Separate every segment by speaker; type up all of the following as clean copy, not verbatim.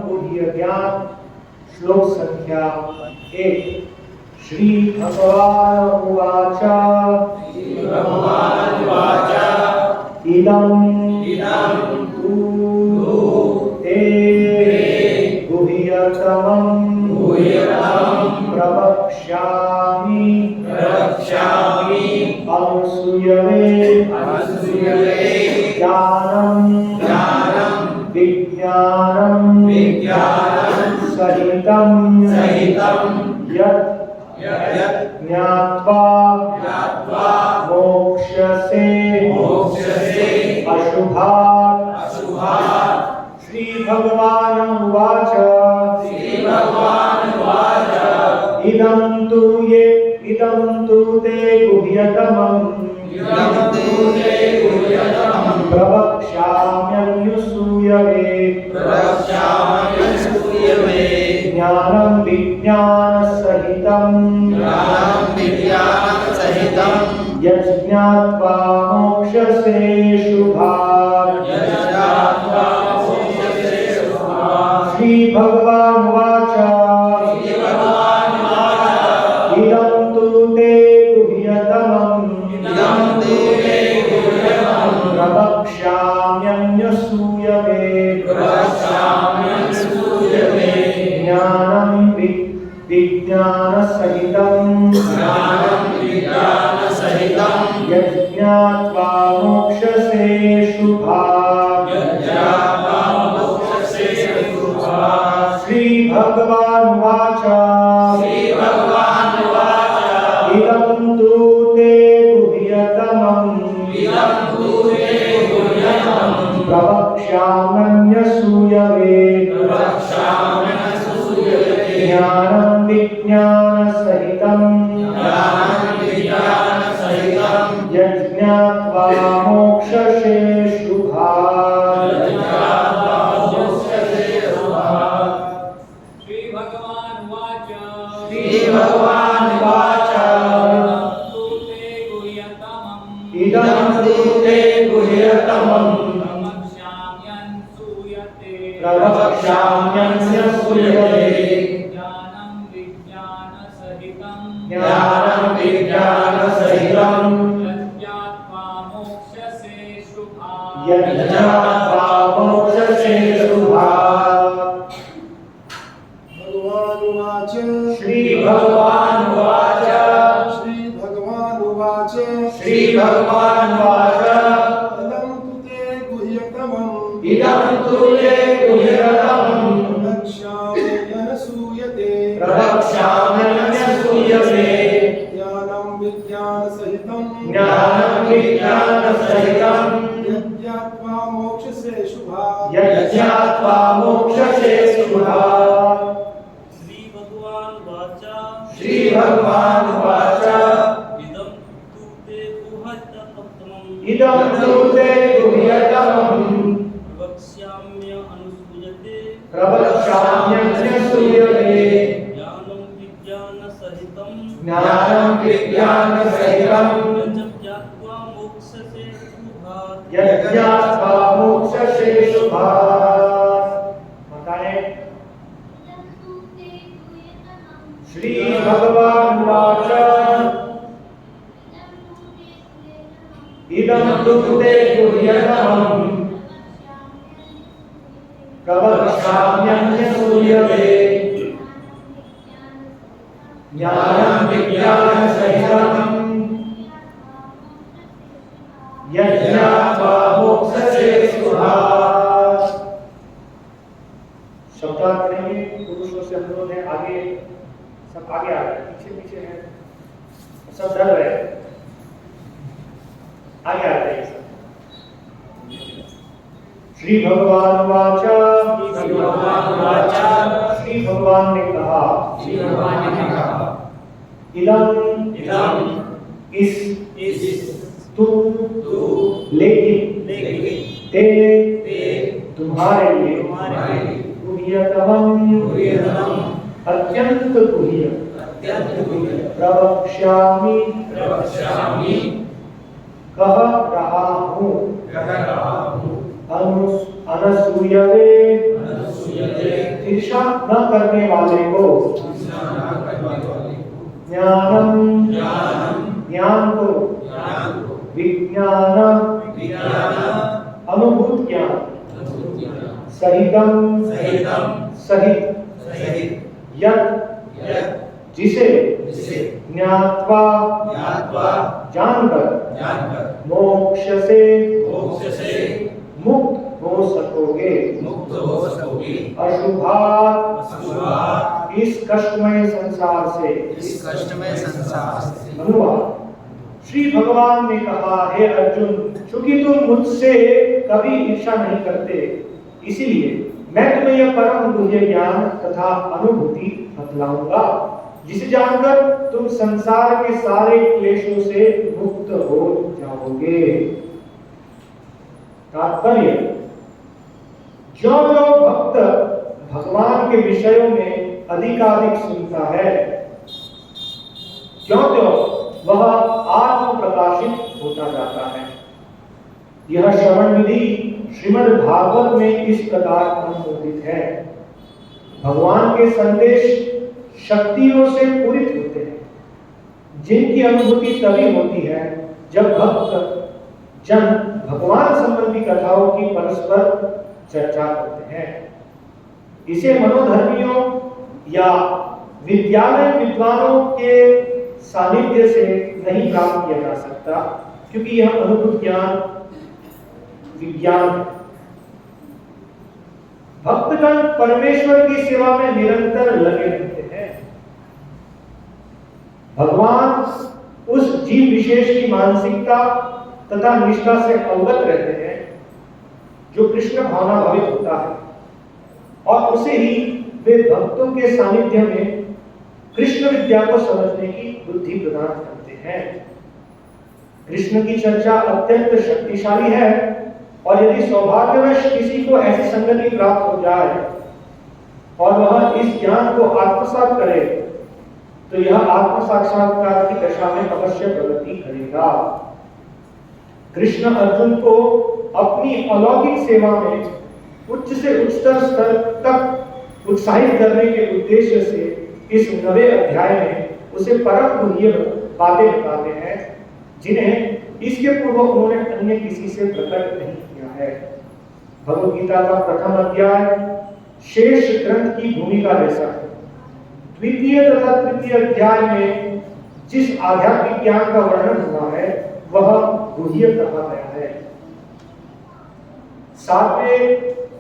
Speaker 1: गुह्य ज्ञान श्लोक संख्या 1। श्री भगवान उवाच इदं तु ते गुह्यतमं प्रवक्ष्यामि अनुसूयवे ज्ञानं विज्ञानं सहितं यत् ज्ञात्वा मोक्ष्यसे अशुभात्। श्री भगवान उवाच इदं तु ते गुह्यतमं प्रवक्ष्याम्यनुसूयवे ज्ञानं विज्ञानसहितं यज्ञात्वा मोक्ष्यसे शुभात्। श्री भगवान उवाच इदं तु ते गुह्यतमं प्रवक्ष्याम्यनुसूयवे ज्ञानं विज्ञानसहितं यज्ञात्वा मोक्ष्यसे शुभात्। श्री भगवान उवाच इदं तु ते गुह्यतमं प्रवक्ष्याम्यनुसूयवे ज्ञानं विज्ञानसहितं यज्ञात्वा मोक्ष्यसे शुभात्।
Speaker 2: श्री भगवान उवाच
Speaker 1: इदं तु ते गुह्यतमं प्रवक्ष्याम्यनुसूयवे
Speaker 2: ज्ञानं विज्ञानसहितं
Speaker 1: यज्ञात्वा मोक्ष्यसे शुभात्।
Speaker 3: भगवान उवाच
Speaker 1: श्री भगवान उवाच इदं तु ते गुह्यतमं प्रवक्ष्याम्यनुसूयवे ज्ञानं विज्ञानसहितं यज्ञात्वा मोक्ष्यसे शुभात्।
Speaker 4: श्री भगवान
Speaker 1: उवाच
Speaker 4: इदं तु ते गुह्यतमं
Speaker 1: प्रवक्ष्याम्यनुसूयते
Speaker 4: ज्ञानं
Speaker 1: विज्ञानसहितं यज्ञात्वा मोक्ष्यसे शुभात्। बताएं। श्री भगवान उवाच इदं तु ते गुह्यतमं प्रवक्ष्याम्यनुसूयवे ज्ञानं विज्ञानसहितं यज्ञात्वा मोक्ष्यसे शुभात्। शब्दार्थ करेंगे। पुरुषों से अनुरोध है आगे, सब आगे आ रहे, पीछे हैं, सब डर रहे, आगे आ रहे सब। श्री भगवान उवाच श्री भगवान ने कहा इदं इस तू लेकिन ते तुम्हारे लिए गुह्यतमं अत्यंत गुह्य प्रवक्ष्यामि कह रहा हूँ अनसूयवे ईर्षा न करने वाले को, ज्ञानम ज्ञान को, विज्ञान अनुभूत ज्ञान, सहितम सहित, यत् जिसे ज्ञात्वा जानकर मोक्ष से मुक्त हो सकोगे, अशुभात इस कष्टमय संसार से। अनुवाद। श्री भगवान ने कहा, हे अर्जुन, चूंकि तुम मुझसे कभी ईर्षा नहीं करते, इसीलिए मैं तुम्हें यह परम गुह्य ज्ञान तथा अनुभूति बतलाऊंगा, जिसे जानकर तुम संसार के सारे क्लेशों से मुक्त हो जाओगे। तात्पर्य, जो भक्त भगवान के विषयों में अधिकाधिक सुनता है, क्यों वह आत्म प्रकाशित होता जाता है। यह श्रवण विधि श्रीमद् भागवत में इस प्रकार अनुमोदित है। भगवान के संदेश शक्तियों से पूरित होते हैं, जिनकी अनुभूति तभी होती है जब भक्त जन भगवान संबंधी कथाओं की परस्पर चर्चा करते हैं। इसे मनोधर्मियों या विद्यालय विद्वानों के सानिध्य से नहीं प्राप्त किया जा सकता, क्योंकि यह अनुभूत ज्ञान विज्ञान है। भक्तगण परमेश्वर की सेवा में निरंतर लगे रहते हैं। भगवान उस जीव विशेष की मानसिकता तथा निष्ठा से अवगत रहते हैं जो कृष्ण भावना भावित होता है, और उसे ही वे भक्तों के सानिध्य में कृष्ण विद्या को समझने की बुद्धि प्रदान करते हैं। कृष्ण की चर्चा अत्यंत शक्तिशाली है, और यदि सौभाग्यवश किसी को ऐसी संगति प्राप्त हो जाए और वह इस ज्ञान को आत्मसात करे, तो यह आत्म साक्षात्कार की दशा में अवश्य प्रगति करेगा। कृष्ण अर्जुन को अपनी अलौकिक सेवा में उच्च से उच्चतर स्तर तक उत्साहित करने के उद्देश्य से इस 9वें अध्याय में उसे परम गुह्य बातें बताते हैं, जिन्हें इसके पूर्व उन्होंने अन्य किसी से प्रकट नहीं किया है। भगवद गीता का प्रथम अध्याय शेष ग्रंथ की भूमिका जैसा है। द्वितीय तथा तृतीय अध्याय में जिस आध्यात्मिक ज्ञान का वर्णन हुआ है वह गुह्य कहा गया है। 7वें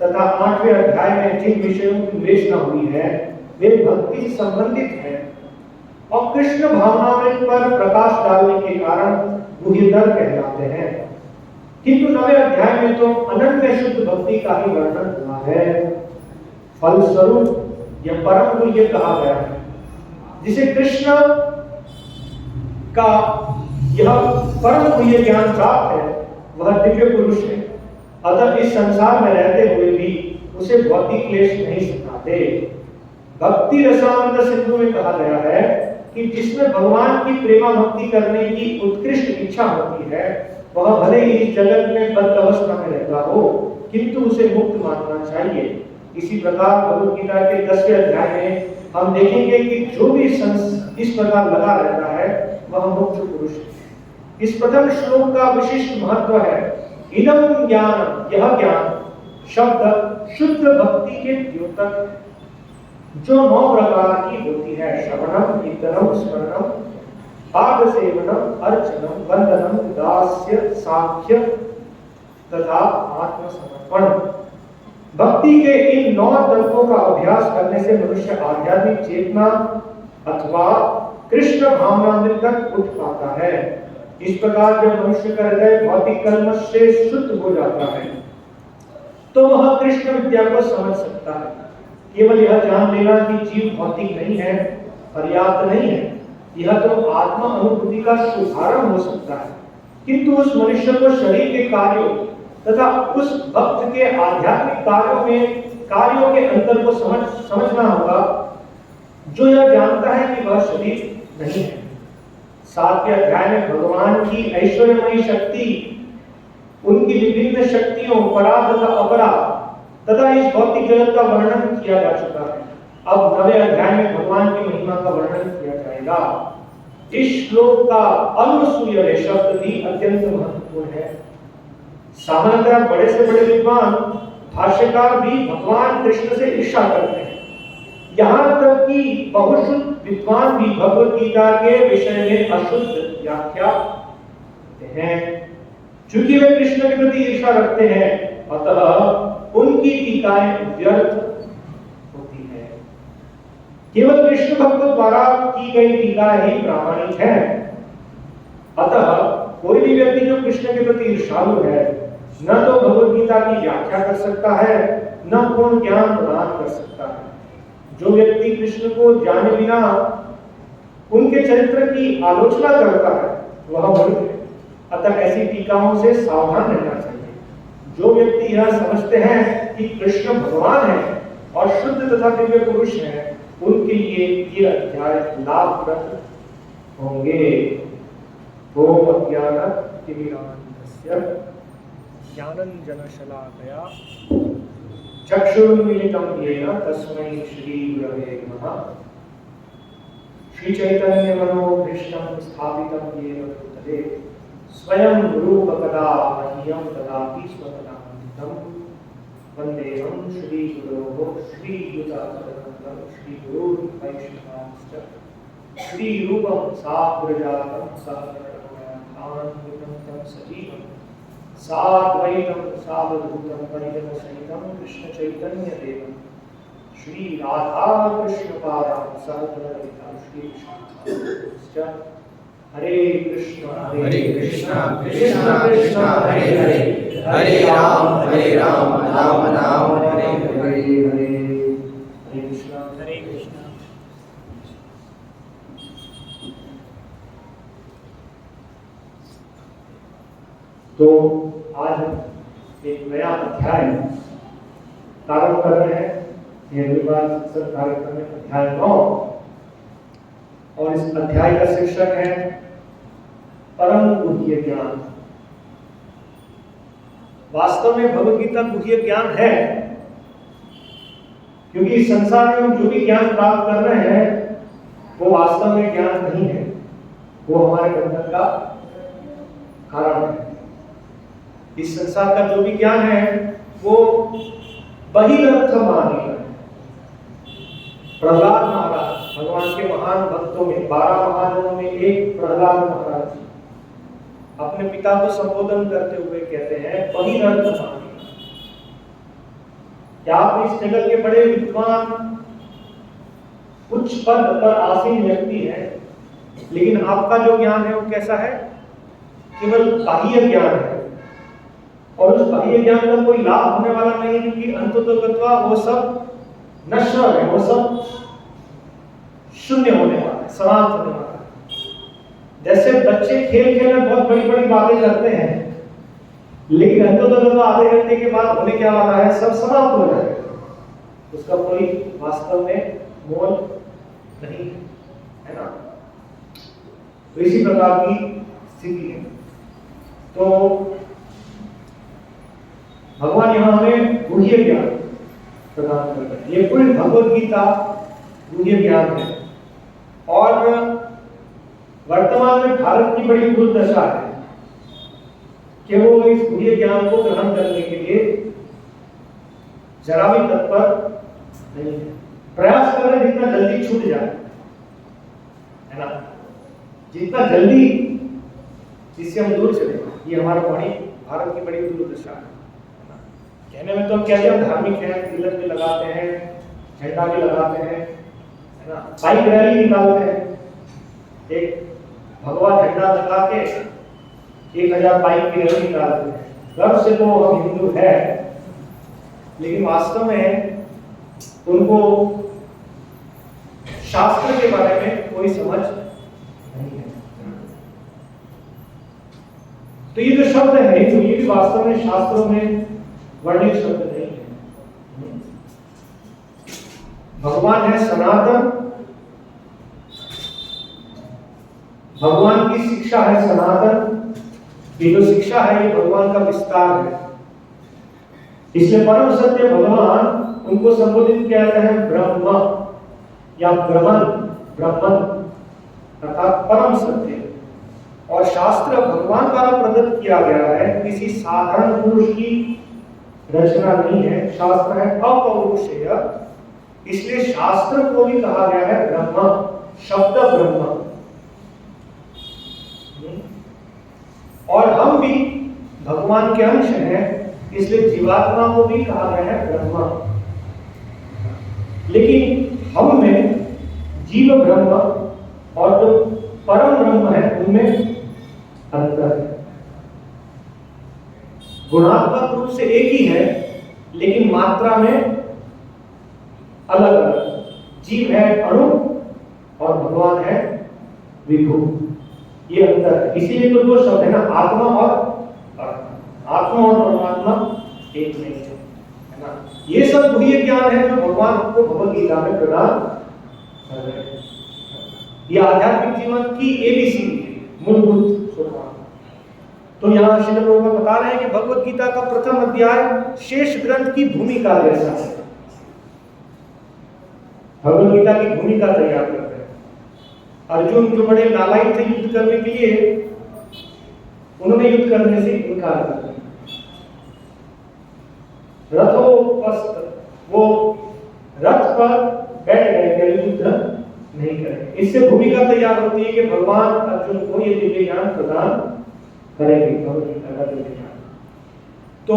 Speaker 1: तथा 8वें अध्याय में जिन विषयों की विवेचना हुई है वे भक्ति से संबंधित है और कृष्ण भावना पर प्रकाश डालने के कारण गुह्यतर कहलाते हैं। किंतु 9वें अध्याय में तो अनन्य शुद्ध भक्ति का ही वर्णन हुआ है। फलस्वरूप यह परम गुह्य कहा गया है। जिसे कृष्ण का यह परम गुह्य ज्ञान प्राप्त है वह दिव्य पुरुष है, अतः इस संसार में रहते हुए भी उसे भौतिक क्लेश नहीं सताते। भक्ति रसामृत सिंधु में कहा गया है कि जिसमें भगवान की प्रेमा भक्ति करने की उत्कृष्ट इच्छा होती है वह भले ही इस जगत में बद्ध अवस्था में रहता हो, किंतु उसे मुक्त मानना चाहिए। इसी प्रकार भगवद गीता के 10वें अध्याय में हम देखेंगे कि जो भी इस प्रकार लगा रहता है वह मुक्त पुरुष है। इस प्रथम श्लोक का विशिष्ट महत्व है इदं ज्ञान, यह ज्ञान शब्द शुद्ध भक्ति के द्योतक जो 9 प्रकार की होती है। श्रवणम, कीर्तनम, स्मरणम, पाद सेवनम, अर्चनम, वंदनम, दास्य, साख्य तथा आत्मसमर्पण। भक्ति के इन 9 तत्वों का अभ्यास करने से मनुष्य आध्यात्मिक चेतना अथवा कृष्ण भावनामृत तक उठ पाता है। इस प्रकार जब मनुष्य का हृदय भौतिक कल्मश से शुद्ध हो जाता है तो वह कृष्ण विद्या को समझ सकता है। केवल यह जान लेना कि जीव भौतिक नहीं है पर्याप्त नहीं है, यह तो आत्मा अनुभूति का शुभारंभ हो सकता है, किंतु उस मनुष्य को शरीर के कार्यों तथा उस भक्त के आध्यात्मिक कार्यों के अंतर को समझना होगा, जो यह जानता है कि वह शरीर नहीं है। 7वें अध्याय में भगवान की ऐश्वर्यमयी शक्ति, उनकी विभिन्न शक्तियों परा तथा अपरा तथा इस भौतिक जगत का वर्णन किया जा चुका है। अब 9वें अध्याय में भगवान की महिमा का वर्णन किया जाएगा। इस श्लोक का अनुसूयवे शब्द भी अत्यंत महत्वपूर्ण है। सामान्यतः बड़े से बड़े विद्वान भाष्यकार भी भगवान कृष्ण से ईर्ष्या करते हैं। यहाँ तक कि बहुशुद्ध विद्वान भी भगवत गीता के विषय में अशुद्ध व्याख्या करते हैं। चूंकि वे कृष्ण के प्रति ईर्ष्या रखते हैं, अतः उनकी टीकाएं व्यर्थ होती है। केवल कृष्ण भक्त द्वारा की गई टीकाएं ही प्रामाणिक है। अतः कोई भी व्यक्ति जो कृष्ण के प्रति ईर्ष्यालु है, न तो भगवत गीता की व्याख्या कर सकता है, न पूर्ण ज्ञान प्रदान कर सकता है। जो व्यक्ति कृष्ण को जाने बिना उनके चरित्र की आलोचना करता है, वह मूर्ख है। अतः ऐसी टीकाओं से सावधान रहना चाहिए। जो व्यक्ति यह समझते हैं कि कृष्ण भगवान है और शुद्ध तथा दिव्य पुरुष है, उनके लिए ये अध्याय लाभप्रद होंगे। ओम अज्ञानतिमिरान्धस्य ज्ञानञ्जनशलाकया चक्षुरुन्मीलितं येन तस्मै श्रीगुरवे नमः। श्रीचैतन्यमनोभीष्टं स्थापितं येन भूतले स्वयं रूपकदा मह्यं ददाति स्वपदान्तिकं। वन्देहं श्रीगुरोः श्रीयुतापदकमलं श्रीगुरुर्वैष्णवांश्च श्रीरूपं साग्रजातं सहगणरघुनाथान्वितं सजीवं साद्वैतं सावधूतं परिजनसहितं कृष्णचैतन्यदेवं श्रीराधाकृष्णपादां सहगणललितां श्रीकृष्णांश्च। हरे कृष्णा कृष्णा कृष्णा हरे हरे, हरे राम राम राम हरे हरे। हरे कृष्णा हरे कृष्णा। तो आज एक नया अध्याय प्रारंभ कर रहे हैं। ये रविवार सत्संग कार्यक्रम में अध्याय 9, और इस अध्याय का शीर्षक है परम गुह्य ज्ञान। वास्तव में भगवद गीता गुह्य ज्ञान है, क्योंकि इस संसार में हम जो भी ज्ञान प्राप्त कर रहे हैं वो वास्तव में ज्ञान नहीं है, वो हमारे बंधन का कारण है। इस संसार का जो भी ज्ञान है वो बहिरर्थ मानी है। प्रहलाद महाराज भगवान के महान भक्तों में 12 महाजनों में एक प्रहलाद महाराज अपने पिता को संबोधन करते हुए कहते हैं बहिरर्थ मानी। क्या आप इस जगत के बड़े विद्वान उच्च पद पर आसीन व्यक्ति हैं, लेकिन आपका जो ज्ञान है वो कैसा है? केवल बाह्य ज्ञान है, और उस बाह्य ज्ञान का कोई लाभ होने वाला नहीं, क्योंकि अंततोगत्वा वो सब नश्वर है, वो सब शून्य होने वाला है, समाप्त होने वाला है। जैसे बच्चे खेल खेल में बहुत बड़ी बड़ी बातें करते हैं, लेकिन अंततोगत्वा आधे घंटे के बाद होने क्या वाला है, सब समाप्त हो जाएगा, उसका कोई वास्तव में मोल नहीं है ना। तो इसी प्रकार की स्थिति है। तो भगवान यहाँ हमें गुह्य ज्ञान प्रदान कर रहे हैं। ये पूरी भगवद गीता गुह्य ज्ञान है, और वर्तमान में भारत की बड़ी दुर्दशा है कि वो इस गुह्य ज्ञान को ग्रहण करने के लिए जरा भी तत्पर नहीं है। प्रयास कर रहे जितना जल्दी छूट जाए, है ना, जितना जल्दी जिससे हम दूर चले। ये हमारा भारत की बड़ी दुर्दशा है। कहने में तो हम कहते हैं धार्मिक हैं, तिलक भी लगाते हैं, झंडा भी लगाते हैं, है ना, बाइक रैली निकालते हैं, एक भगवा झंडा लगा के 1000 बाइक की रैली निकालते हैं। गर्व से तो हम हिंदू है, लेकिन वास्तव में उनको शास्त्र के बारे में कोई समझ नहीं है। तो ये जो शब्द है हिंदू, ये भी वास्तव में शास्त्रों में वर्णित शब्द नहीं है। भगवान है सनातन, भगवान की शिक्षा है सनातन। ये जो शिक्षा है ये भगवान का विस्तार है। इसलिए परम सत्य भगवान उनको संबोधित किया जाता है ब्रह्म या ब्रह्मन, ब्रह्मन अर्थात परम सत्य। और शास्त्र भगवान द्वारा प्रदत्त किया गया है, किसी साधारण पुरुष की रचना नहीं है, शास्त्र है अपौरुषेय। इसलिए शास्त्र को भी कहा गया है ब्रह्म, शब्द ब्रह्म। और हम भी भगवान के अंश हैं, इसलिए जीवात्मा को भी कहा गया है ब्रह्म। लेकिन हम में जीव ब्रह्म और जो परम ब्रह्म है उनमें अंतर है। गुणात्मक रूप से एक ही है, लेकिन मात्रा में अलग अलग। जीव है अणु और भगवान है विभु, ये अंतर है। इसीलिए तो दो शब्द है ना, आत्मा और आत्मा और परमात्मा एक नहीं है ना। ये सब गुह्य ज्ञान है जो भगवान हमको भगवद गीता में प्रदान कर रहे हैं। ये आध्यात्मिक जीवन की एबीसी मूलभूत सोपान। तो यहाँ श्रील प्रभुपाद बता रहे हैं कि भगवद गीता का प्रथम अध्याय शेष ग्रंथ की भूमिका जैसा है। भगवद गीता की भूमिका तैयार करते हैं। अर्जुन जो बड़े लालायित थे युद्ध करने के लिए, उन्होंने युद्ध करने से इनकार कर दिया। रथोपस्थ, वो रथ पर बैठ गए, युद्ध नहीं करेंगे। इससे भूमिका तैयार होती है कि भगवान अर्जुन को ये दिव्य ज्ञान प्रदान करेंगे, भगवद गीता का दिव्य ज्ञान। तो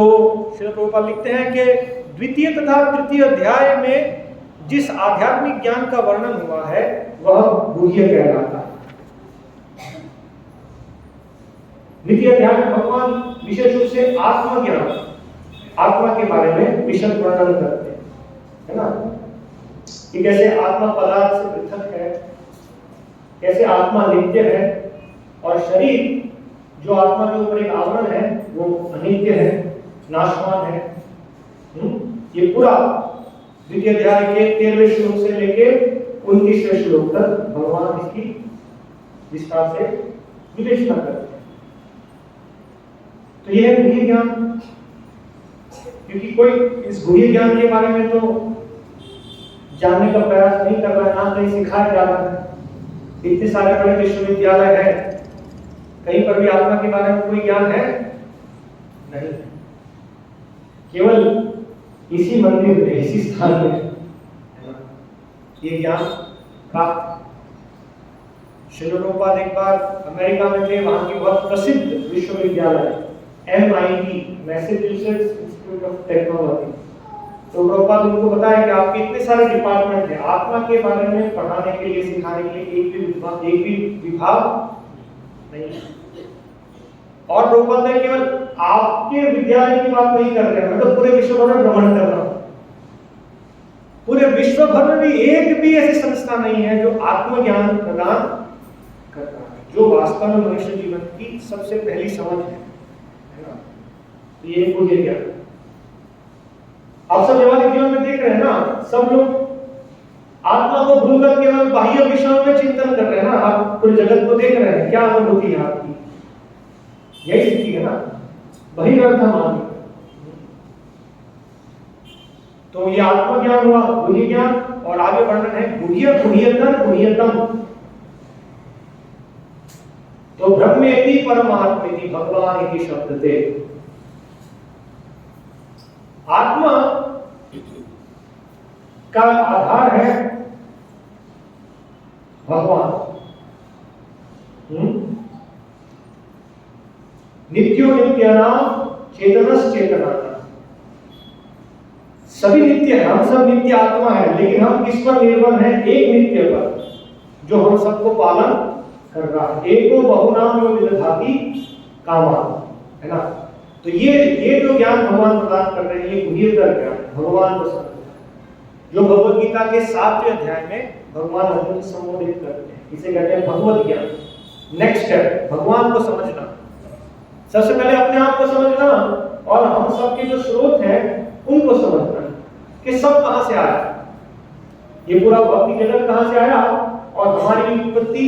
Speaker 1: श्रील प्रभुपाद लिखते हैं कि द्वितीय तथा तृतीय अध्याय में जिस आध्यात्मिक ज्ञान का वर्णन हुआ है वह गुह्य कहलाता है। द्वितीय अध्याय में भगवान विशेष रूप से आत्मज्ञान, आत्मा के बारे में विशद वर्णन करते हैं, है ना, कि कैसे आत्मा पदार्थ से पृथक है, कैसे आत्मा नित्य है और शरीर जो आत्मा के ऊपर एक आवरण है वो अनित्य है, नाशवान है। ये पूरा द्वितीय अध्याय के 13वें श्लोक से लेके 29वें श्लोक तक भगवान इसकी विस्तार से विवेचना करते हैं। तो यह है गुह्य ज्ञान। क्योंकि कोई इस गुह्य ज्ञान के बारे में तो जानने का प्रयास नहीं कर रहा है, ना कहीं सिखाया जा रहा है। इतने सारे बड़े विश्वविद्यालय हैं, कहीं पर भी आत्मा के बारे में कोई ज्ञान है नहीं। केवल इसी मंदिर में, इसी स्थान में ये ज्ञान प्राप्त। श्रील प्रभुपाद एक बार अमेरिका में थे, वहां की बहुत प्रसिद्ध विश्वविद्यालय MIT, Massachusetts institute of technology. तो प्रभुपाद उनको बताया कि आपके इतने सारे डिपार्टमेंट हैं, आत्मा के बारे में पढ़ाने के लिए, सिखाने के लिए एक भी विभाग नहीं है। और प्रभुपाद ने केवल आपके विद्यालय की बात नहीं कर रहे हैं, मैं तो पूरे विश्व भर में भ्रमण कर रहा हूं। पूरे विश्व भर में भी एक भी ऐसी संस्था नहीं है जो आत्मज्ञान प्रदान करता है, जो वास्तव में मनुष्य जीवन की सबसे पहली समझ है ना। ये गुह्य ज्ञान आप सब व्यवहारिक जीवन में देख रहे हैं ना, सब लोग आत्मा को भूलकर केवल बाह्य विषयों में चिंतन कर रहे हैं ना। आप पूरे जगत को देख रहे हैं, क्या अनुभूति है आपकी? यही स्थिति है ना, बहिर्गत मान। तो ये आत्मज्ञान हुआ गुह्य ज्ञान, और आगे वर्णन है गुह्य गुह्यतर गुह्यतम। तो ब्रह्मेति परमात्मेति भगवान इति शब्द थे। आत्मा का आधार है भगवान। नित्यो नित्यानाम चेतनस चेतनानाम। सभी नित्य है, हम सब नित्य आत्मा है, लेकिन हम किस पर निर्भर हैं? एक नित्य पर, जो हम सबको पालन कर रहा है। एको बहुनाम यो विदधाति कामान, है ना। तो ये जो ज्ञान भगवान प्रदान कर रहे हैं, ये गुह्यतर ज्ञान भगवान को समझना, जो भगवद गीता के 7वें अध्याय में भगवान अर्जुन संबोधित करते हैं। इसे कहते हैं भगवद ज्ञान। नेक्स्ट स्टेप, भगवान को समझना। सबसे पहले अपने आप को समझना, और हम सबके जो स्रोत हैं उनको समझना कि सब कहां से आया, ये पूरा भौतिक जगत कहां से आया और हमारी उत्पत्ति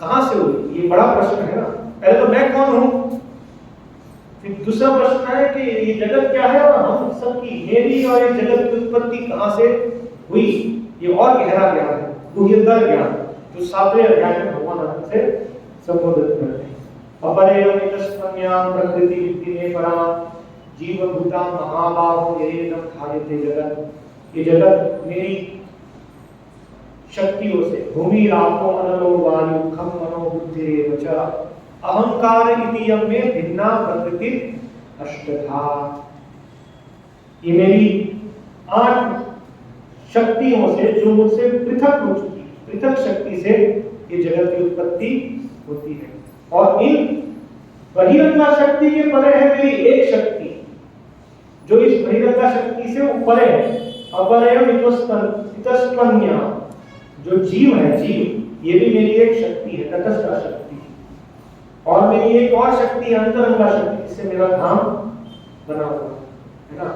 Speaker 1: कहां से हुई। ये बड़ा प्रश्न है ना। पहले तो मैं कौन हूं, फिर दूसरा प्रश्न है कि ये जगत क्या है और हम सबकी, मेरी और ये जगत की उत्पत्ति कहाँ से हुई, ये और गहरा ज्ञान है, गुह्यतर ज्ञान, जो 7वें अध्याय में भगवान अर्जुन से संबोधित करते हैं। अपरेयम इतस्मन्याम प्रकृति विद्ये परा जीव भूता महाबाहो येदम धार्यते जगत। ये जगत मेरी शक्तियों से, भूमि रापो अनलो वायु खम मनो बुद्धिरेव च अहंकार इति यम में भिन्ना प्रकृति अष्टधा। ये मेरी 8 शक्तियों से जो मुझसे पृथक हो चुकी, पृथक शक्ति से ये जगत की उत्पत्ति होती है। और इन बहिरंगा शक्ति के परे है मेरी एक शक्ति जो इस बहिरंगा शक्ति से ऊपर है, अपरयम इतस्मन्या, जो जीव है, जीव ये भी मेरी एक शक्ति है, तटस्थ शक्ति। और मेरी एक और शक्ति है अंतरंगा शक्ति, जिससे मेरा धाम बना हुआ है ना।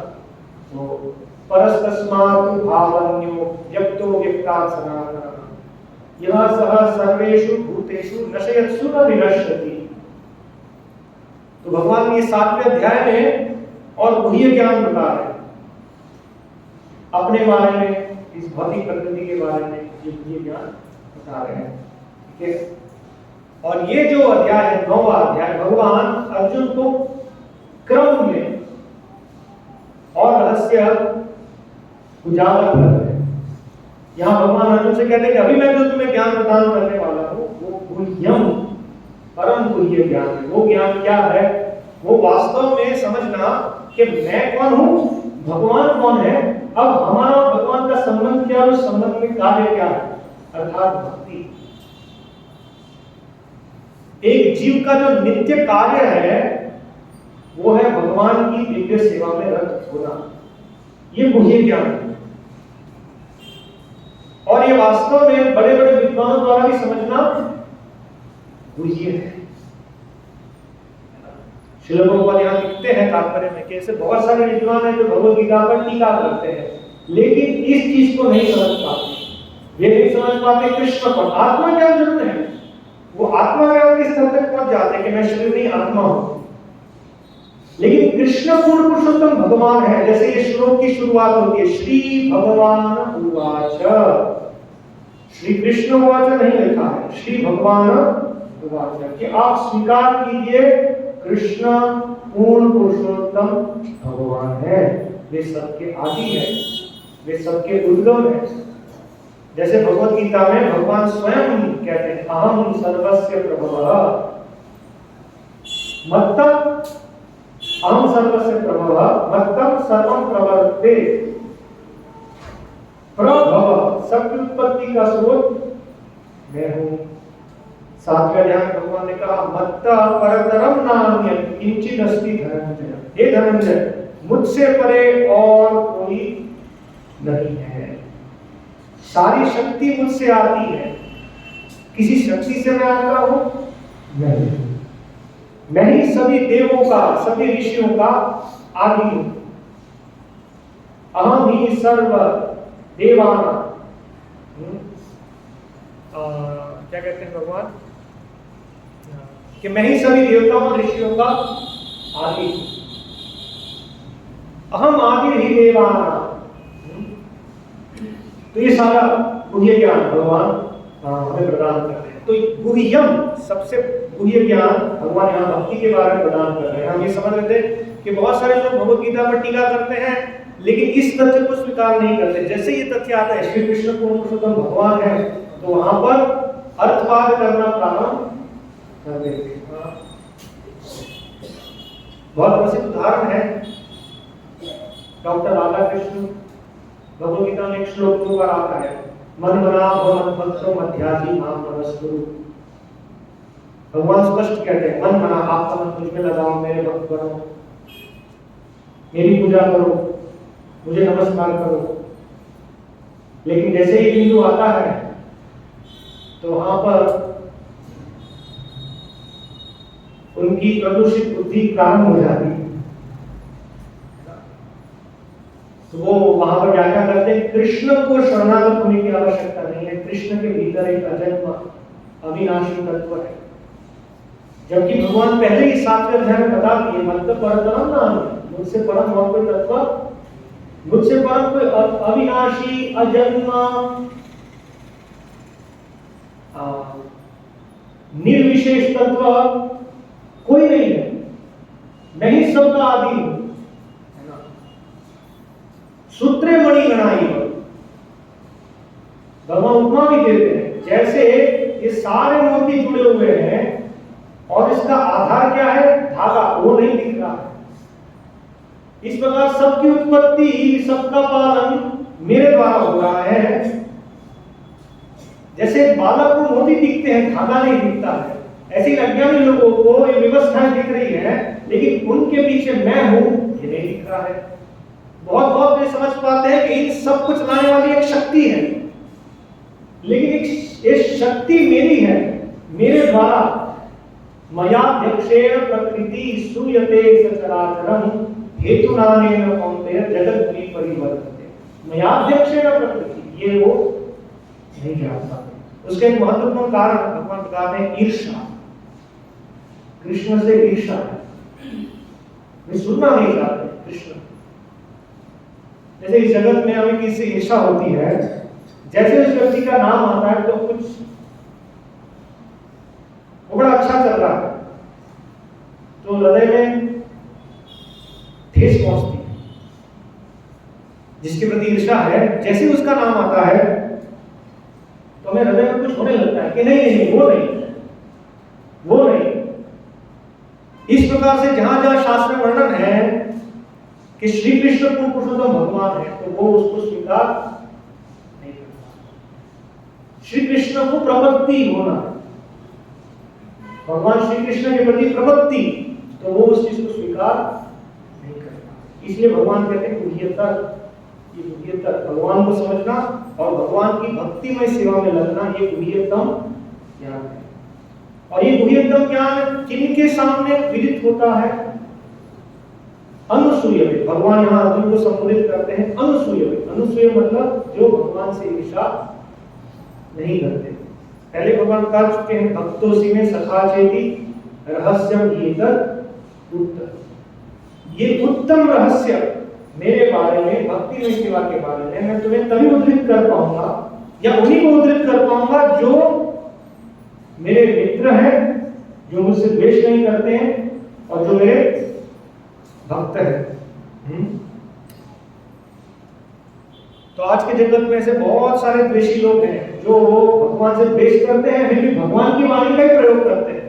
Speaker 1: तो परस्तस्मात् भावन्यो व्यक्तो व्यक्तात् सनातनः यः सः सर्वेषु भूतेषु नशयत्सु न विनश्यति। तो भगवान ने 7वें अध्याय में और गुह्य ज्ञान बता रहे हैं अपने बारे में, इस भौतिक प्रकृति के बारे में ये ज्ञान बता रहे हैं, ठीक है। और ये जो अध्याय है 9वां अध्याय, भगवान अर्जुन को क्रम में और रहस्य उजागर कर रहे हैं। यहाँ भगवान अर्जुन से कहते हैं कि अभी मैं जो तुम्हें ज्ञान प्रदान करने वाला हूँ वो गुह्यम, परम गुह्य ज्ञान है। वो ज्ञान क्या है? वो वास्तव में समझना कि मैं कौन हूँ, भगवान कौन है, अब हमारा और भगवान का संबंध क्या है, उस संबंध में कार्य क्या है, अर्थात भक्ति। एक जीव का जो नित्य कार्य है वो है भगवान की दिव्य सेवा में रत होना। ये गुह्य ज्ञान है और ये वास्तव में बड़े बड़े विद्वानों द्वारा भी समझना गुह्य है। श्रील प्रभुपाद यहाँ लिखते हैं तात्पर्य में कि ऐसे बहुत सारे विद्वान हैं जो भगवद गीता पर टीका करते हैं, लेकिन इस चीज को नहीं समझ पाते। ये नहीं समझ पाते कृष्ण पर आत्मा ज्ञान जुड़ते हैं, वो आत्मा ज्ञान के स्तर तक पहुंच जाते हैं कि मैं शरीर नहीं आत्मा हूं। लेकिन कृष्ण पूर्ण पुरुषोत्तम भगवान है। जैसे ये श्लोक की शुरुआत होती है, श्री भगवान उवाच, श्री कृष्ण उवाच नहीं लिखा है, श्री भगवान उवाच, कि आप स्वीकार कीजिए कृष्ण पूर्ण पुरुषोत्तम भगवान है, वे सबके आदि है, वे सबके उद्गम है। जैसे भगवद गीता में भगवान स्वयं कहते हैं, अहम सर्वस्य प्रभवः, मत्तम अहम सर्वस्य प्रभवः मत्तम सर्वं प्रवर्ते। प्रभव सबकी उत्पत्ति का स्रोत मैं हूं। 7वें अध्याय में भगवान ने कहा, मत्ता परतरम नान्यं किंचित् अस्ति धनंजय। हे धनंजय, मुझसे परे और कोई नहीं है। सारी शक्ति मुझसे आती है, किसी शक्ति से मैं आता हूं नहीं। मैं ही सभी देवों का, सभी ऋषियों का आदि हूं। अहम ही सर्व देवाना, क्या कहते हैं भगवान, कि मैं ही सभी देवताओं और ऋषियों का आदि हूं। अहम आदि ही देवाना। तो ये सारा गुह्य ज्ञान भगवान हमें प्रदान करते हैं। तो गुह्यम, सबसे गुह्य ज्ञान भगवान यहाँ भक्ति के बारे में प्रदान कर रहे हैं। हम ये समझ रहे थे कि बहुत सारे लोग भगवद गीता पर टीका करते हैं लेकिन इस तथ्य को स्वीकार नहीं करते। जैसे ये तथ्य आता है श्री कृष्ण पूर्ण पुरुषोत्तम भगवान है, तो वहां पर अर्थवाद करना प्रारंभ कर देते हैं। बहुत प्रसिद्ध उदाहरण है डॉक्टर राधाकृष्ण, भगवद गीता में एक श्लोक 2 बार आता है, मन मना भव मत्भक्तो मध्याजी माम नमस्कुरु। भगवान स्पष्ट कहते हैं, मन मना, आपका मन मुझ में लगाओ, मेरे भक्त बनो, मेरी पूजा करो, मुझे नमस्कार करो। लेकिन जैसे ही बिंदु आता है तो वहां पर उनकी प्रदूषित बुद्धि प्रारंभ हो जाती है। तो वो वहां पर व्याख्या करते हैं, कृष्ण को शरणागत होने की आवश्यकता नहीं है, कृष्ण के भीतर एक अजन्मा अविनाशी तत्व है। जबकि भगवान पहले ही 7वें अध्याय में बता दिए मत परतरम नास्ति, मुझसे परम और कोई तत्व, मुझसे परम कोई अविनाशी अजन्मा निर्विशेष तत्व कोई नहीं है, मैं ही सबका आदि हूं, है ना। सूत्रे मणि गणाई, भगवान उपमा भी देते हैं, जैसे ये सारे मोती जुड़े हुए हैं और इसका आधार क्या है, धागा, वो नहीं दिख रहा है। इस प्रकार सबकी उत्पत्ति, सबका पालन मेरे द्वारा हो रहा है। जैसे बालक को मोती दिखते हैं, धागा नहीं दिखता है, ऐसे ही अज्ञानी लोगों को ये व्यवस्थाएं दिख रही है, लेकिन उनके पीछे मैं हूं ये नहीं दिख रहा है। बहुत बहुत वे समझ पाते हैं कि इन सब कुछ लाने वाली एक शक्ति है, लेकिन ये शक्ति मेरी है, मेरे द्वारा मयाध्यक्षेण प्रकृति सूयते सचराचरम हेतुनानेन कौन्तेय जगद्गुणी परिवर्तते। मयाध्यक्षेण प्रकृति, ये वो नहीं जानता। उसके एक महत्वपूर्ण कारण भगवान बताते हैं ईर्ष्या। कृष्ण से ईर्ष्या है, वे सुनना नहीं चाहते कृष्ण। जैसे इस जगत में हमें किसी ईर्ष्या होती है, जैसे उस व्यक्ति का नाम आता है तो कुछ वो बड़ा अच्छा चल रहा है तो हृदय में ठेस पहुंचती है। जिसके प्रति ईर्ष्या है, जैसे उसका नाम आता है तो हमें हृदय में कुछ होने लगता है कि नहीं, वो नहीं। इस प्रकार से जहां जहां शास्त्र में वर्णन है कि श्री कृष्ण पूर्ण पुरुषोत्तम भगवान है, तो वो उसको स्वीकार नहीं करता। श्री कृष्ण को प्रपत्ति होना, भगवान श्री कृष्ण के प्रति प्रपत्ति, तो वो उस चीज को स्वीकार नहीं करता। इसलिए भगवान कहते हैं गुह्यतर, ये गुह्यतर, भगवान को समझना और भगवान की भक्तिमय सेवा में लगना, ये गुह्यतम ज्ञान है। और ये गुह्यतम ज्ञान किनके सामने विदित होता है? अनुसूय। भगवान यहाँ अर्जुन को संबोधित करते हैं अनुसूय। अनुसूय मतलब जो भगवान से ईर्ष्या नहीं करते। पहले भगवान कह चुके हैं भक्तोसी में सखा चेति रहस्यम एतत् उत्तम। ये उत्तम रहस्य मेरे बारे में, भक्ति में सेवा के बारे में मैं तुम्हें तभी उद्धृत कर पाऊंगा या उन्हीं को उद्धृत कर पाऊंगा जो मेरे मित्र हैं, जो मुझसे द्वेष नहीं करते हैं और जो मेरे भक्त हैं। तो आज के जगत में ऐसे बहुत सारे द्वेषी लोग हैं जो भगवान से द्वेष करते हैं, फिर भी भगवान की वाणी का ही प्रयोग करते हैं।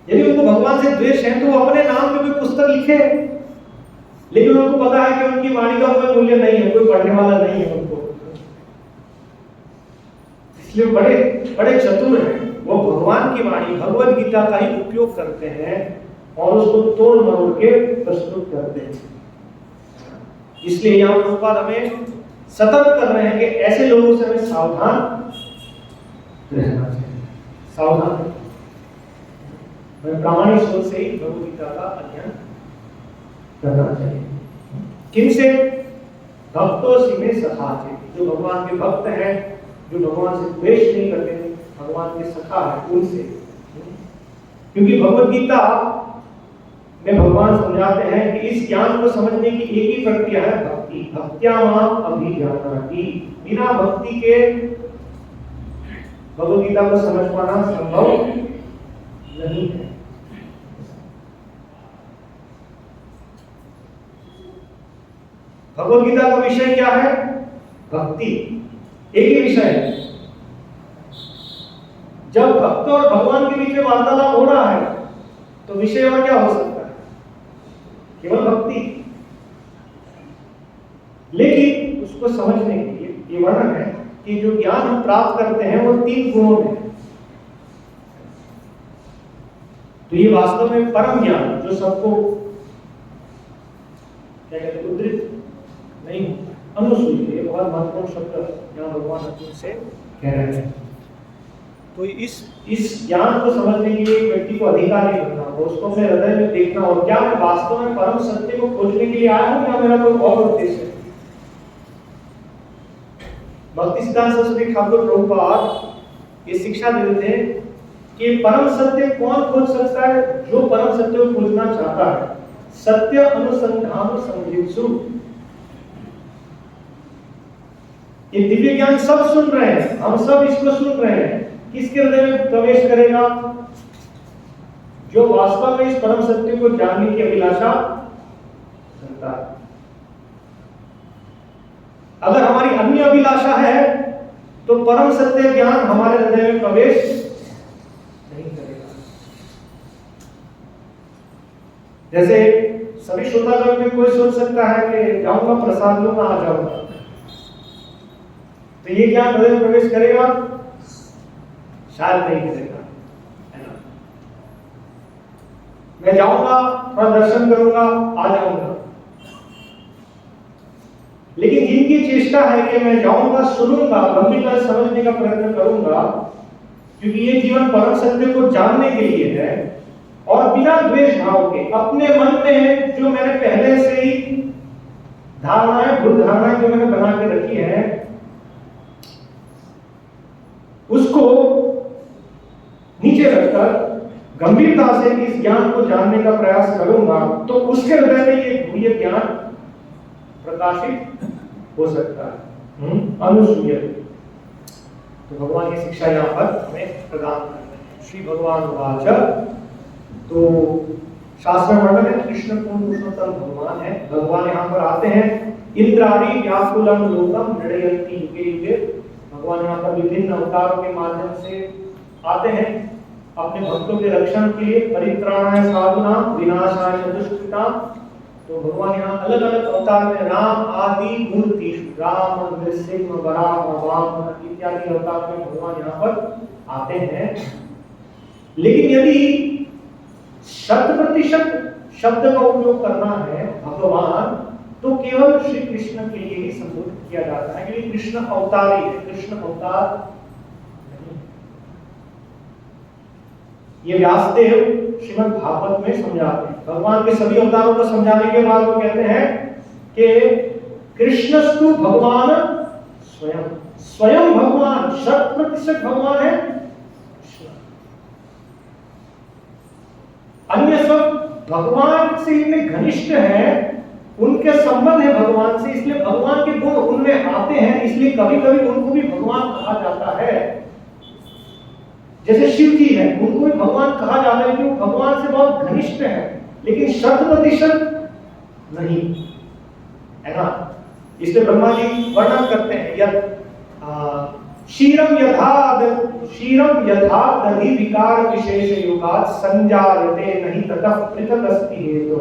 Speaker 1: यदि उनको भगवान से द्वेष है तो वो अपने नाम पे कोई पुस्तक लिखे, लेकिन उनको पता है कि उनकी वाणी का कोई मूल्य नहीं है, कोई पढ़ने वाला नहीं है उनको, इसलिए बड़े बड़े चतुर हैं। वो भगवान की वाणी भगवद गीता का ही उपयोग करते हैं और उसको तोड़ मरोड़ के प्रस्तुत करते हैं। इसलिए यहाँ प्रभुपाद हमें सतर्क कर रहे हैं कि ऐसे लोगों से हमें सावधान रहना चाहिए, सावधान। प्रामाणिक सोच से ही भगवद गीता का अध्ययन करना चाहिए। किनसे? भक्तों से में सखा थे, जो भगवान के भक्त हैं, जो भगवान से द्वेष नहीं करते, भगवान के सखा है उनसे। क्योंकि भगवद गीता में भगवान समझाते हैं कि इस ज्ञान को समझने की एक ही प्रक्रिया है भक्ति। भक्त्या माम अभिजानाति। बिना भक्ति के भगवद गीता को समझ पाना संभव नहीं है। भगवद गीता का विषय क्या है? भक्ति। एक ही विषय है। जब भक्त और भगवान के बीच में वार्तालाप हो रहा है तो विषय और क्या हो सकता है? केवल भक्ति। लेकिन उसको समझने के लिए ये वर्णन है कि जो ज्ञान हम प्राप्त करते हैं वो 3 गुणों में। तो ये वास्तव में परम ज्ञान जो सबको क्या कहते हैं उद्धृत नहीं होता, अनुसूय। ये बहुत महत्वपूर्ण शब्द यहाँ भगवान अर्जुन से कह रहे हैं। तो इस ज्ञान को समझने के लिए एक व्यक्ति को अधिकारी बनना हो, उसको अपने हृदय में देखना हो, क्या मैं वास्तव में परम सत्य को खोजने के लिए आया हूं या मेरा कोई और उद्देश्य है। भक्ति सिद्धांत सरस्वती ठाकुर प्रभुपाद ये शिक्षा देते थे कि परम सत्य कौन खोज सकता है? जो परम सत्य को खोजना चाहता है। सत्य अनुसंधान संजित्सु। ये दिव्य ज्ञान सब सुन रहे हैं, हम सब इसको सुन रहे हैं। किसके हृदय में प्रवेश करेगा? जो वास्तव में इस परम सत्य को जानने की अभिलाषा करता है। अगर हमारी अन्य अभिलाषा है तो परम सत्य ज्ञान हमारे हृदय में प्रवेश नहीं करेगा। जैसे सभी श्रोतागण में कोई सोच सकता है कि जाऊंगा प्रसाद लूंगा आ जाऊंगा, तो ये ज्ञान हृदय में प्रवेश करेगा? शायद नहीं करेगा, है ना? मैं जाऊंगा थोड़ा दर्शन करूंगा आ जाऊंगा, लेकिन जिनकी चेष्टा है कि मैं जाऊंगा सुनूंगा गंभीरता से समझने का प्रयत्न करूंगा, क्योंकि ये जीवन परम सत्य को जानने के लिए है, और बिना द्वेष भाव के अपने मन में जो मैंने पहले से ही धारणाएं भूल धारणाएं जो मैंने बना के रखी है उसको नीचे रखकर गंभीरता से इस ज्ञान को जानने का प्रयास करूंगा, तो उसके हृदय में ये गुह्य ज्ञान प्रकाशित हो सकता है। अनुसूय। तो भगवान की शिक्षा यहाँ पर हमें प्रदान कर रहे हैं। श्री भगवान वाच। तो शास्त्र वर्णन है कृष्ण पूर्ण पुरुषोत्तम भगवान है। भगवान यहाँ पर आते हैं। इंद्राणी व्याकुलम लोकम नृयन्ति युगे युगे। भगवान यहाँ पर विभिन्न अवतारों के माध्यम से आते हैं अपने भक्तों के रक्षण के लिए। परित्राणाय साधूनां विनाशाय दुष्कृतां। तो भगवान यहाँ अलग अलग अवतार में राम आदि मूर्ति, राम नृसिंह वराह वामन इत्यादि अवतार में भगवान यहाँ पर आते हैं। लेकिन यदि 100% शब्द का उपयोग करना है भगवान, तो केवल श्री कृष्ण के लिए ही संबोधित किया जाता है, क्योंकि कृष्ण अवतारी है, कृष्ण अवतार नहीं। ये व्यासदेव श्रीमद् भागवत में समझाते हैं। भगवान के सभी अवतारों को समझाने के बाद वो कहते हैं कि कृष्णस्तु भगवान स्वयं, स्वयं भगवान 100% भगवान है। अन्य सब भगवान से इतने घनिष्ठ हैं, उनके संबंध है भगवान से, इसलिए भगवान के गुण उनमें आते हैं, इसलिए कभी कभी उनको भी भगवान कहा जाता है। जैसे शिव जी है, उनको भी भगवान कहा जाता है क्योंकि भगवान से बहुत घनिष्ठ है, लेकिन 100% नहीं, है ना? इसलिए ब्रह्मा जी वर्णन करते हैं यद क्षीरम यथा दधि विकार विशेष युगात् संजायते नहीं ततः पृथक् अस्ति हेतु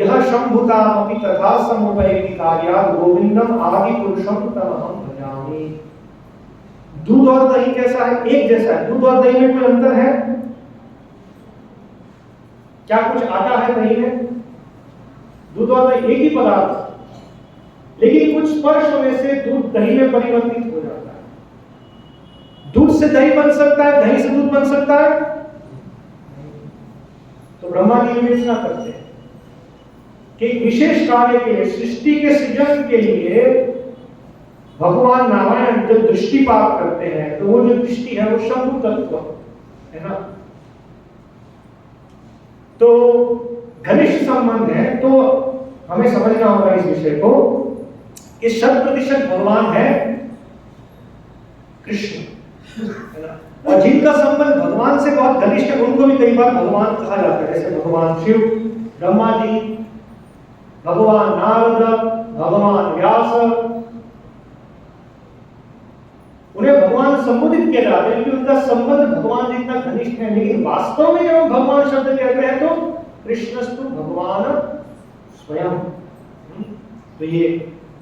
Speaker 1: यह शंभुतामपि तथा समुपैति कार्यात् गोविंदम आदि पुरुषम तमहं भजामि। दूध और दही कैसा है? एक जैसा है। दूध और दही में कोई अंतर है क्या? कुछ आटा है दही में? दूध और दही एक ही पदार्थ, लेकिन कुछ स्पर्श होने से दूध दही में परिवर्तित हो जाता है। दूध से दही बन सकता है, दही से दूध बन सकता है? तो ब्रह्मा जी विवेचना करते हैं कि विशेष कार्य के लिए, सृष्टि के सृजन के लिए भगवान नारायण जब दृष्टिपात करते हैं तो वो जो दृष्टि है वो शंभु तत्व है ना, तो घनिष्ठ संबंध है। तो हमें समझना होगा इस विषय को कि 100% भगवान है कृष्ण, है ना? और जिनका संबंध भगवान से बहुत घनिष्ठ है उनको भी कई बार भगवान कहा जाता है, जैसे भगवान शिव, ब्रह्मा जी, भगवान नारद, भगवान व्यास, उन्हें भगवान संबोधित किया जाता है क्योंकि उनका संबंध भगवान जितना घनिष्ठ है। लेकिन वास्तव में जब हम भगवान शब्द कहते हैं तो कृष्णस्तु भगवान स्वयं। तो ये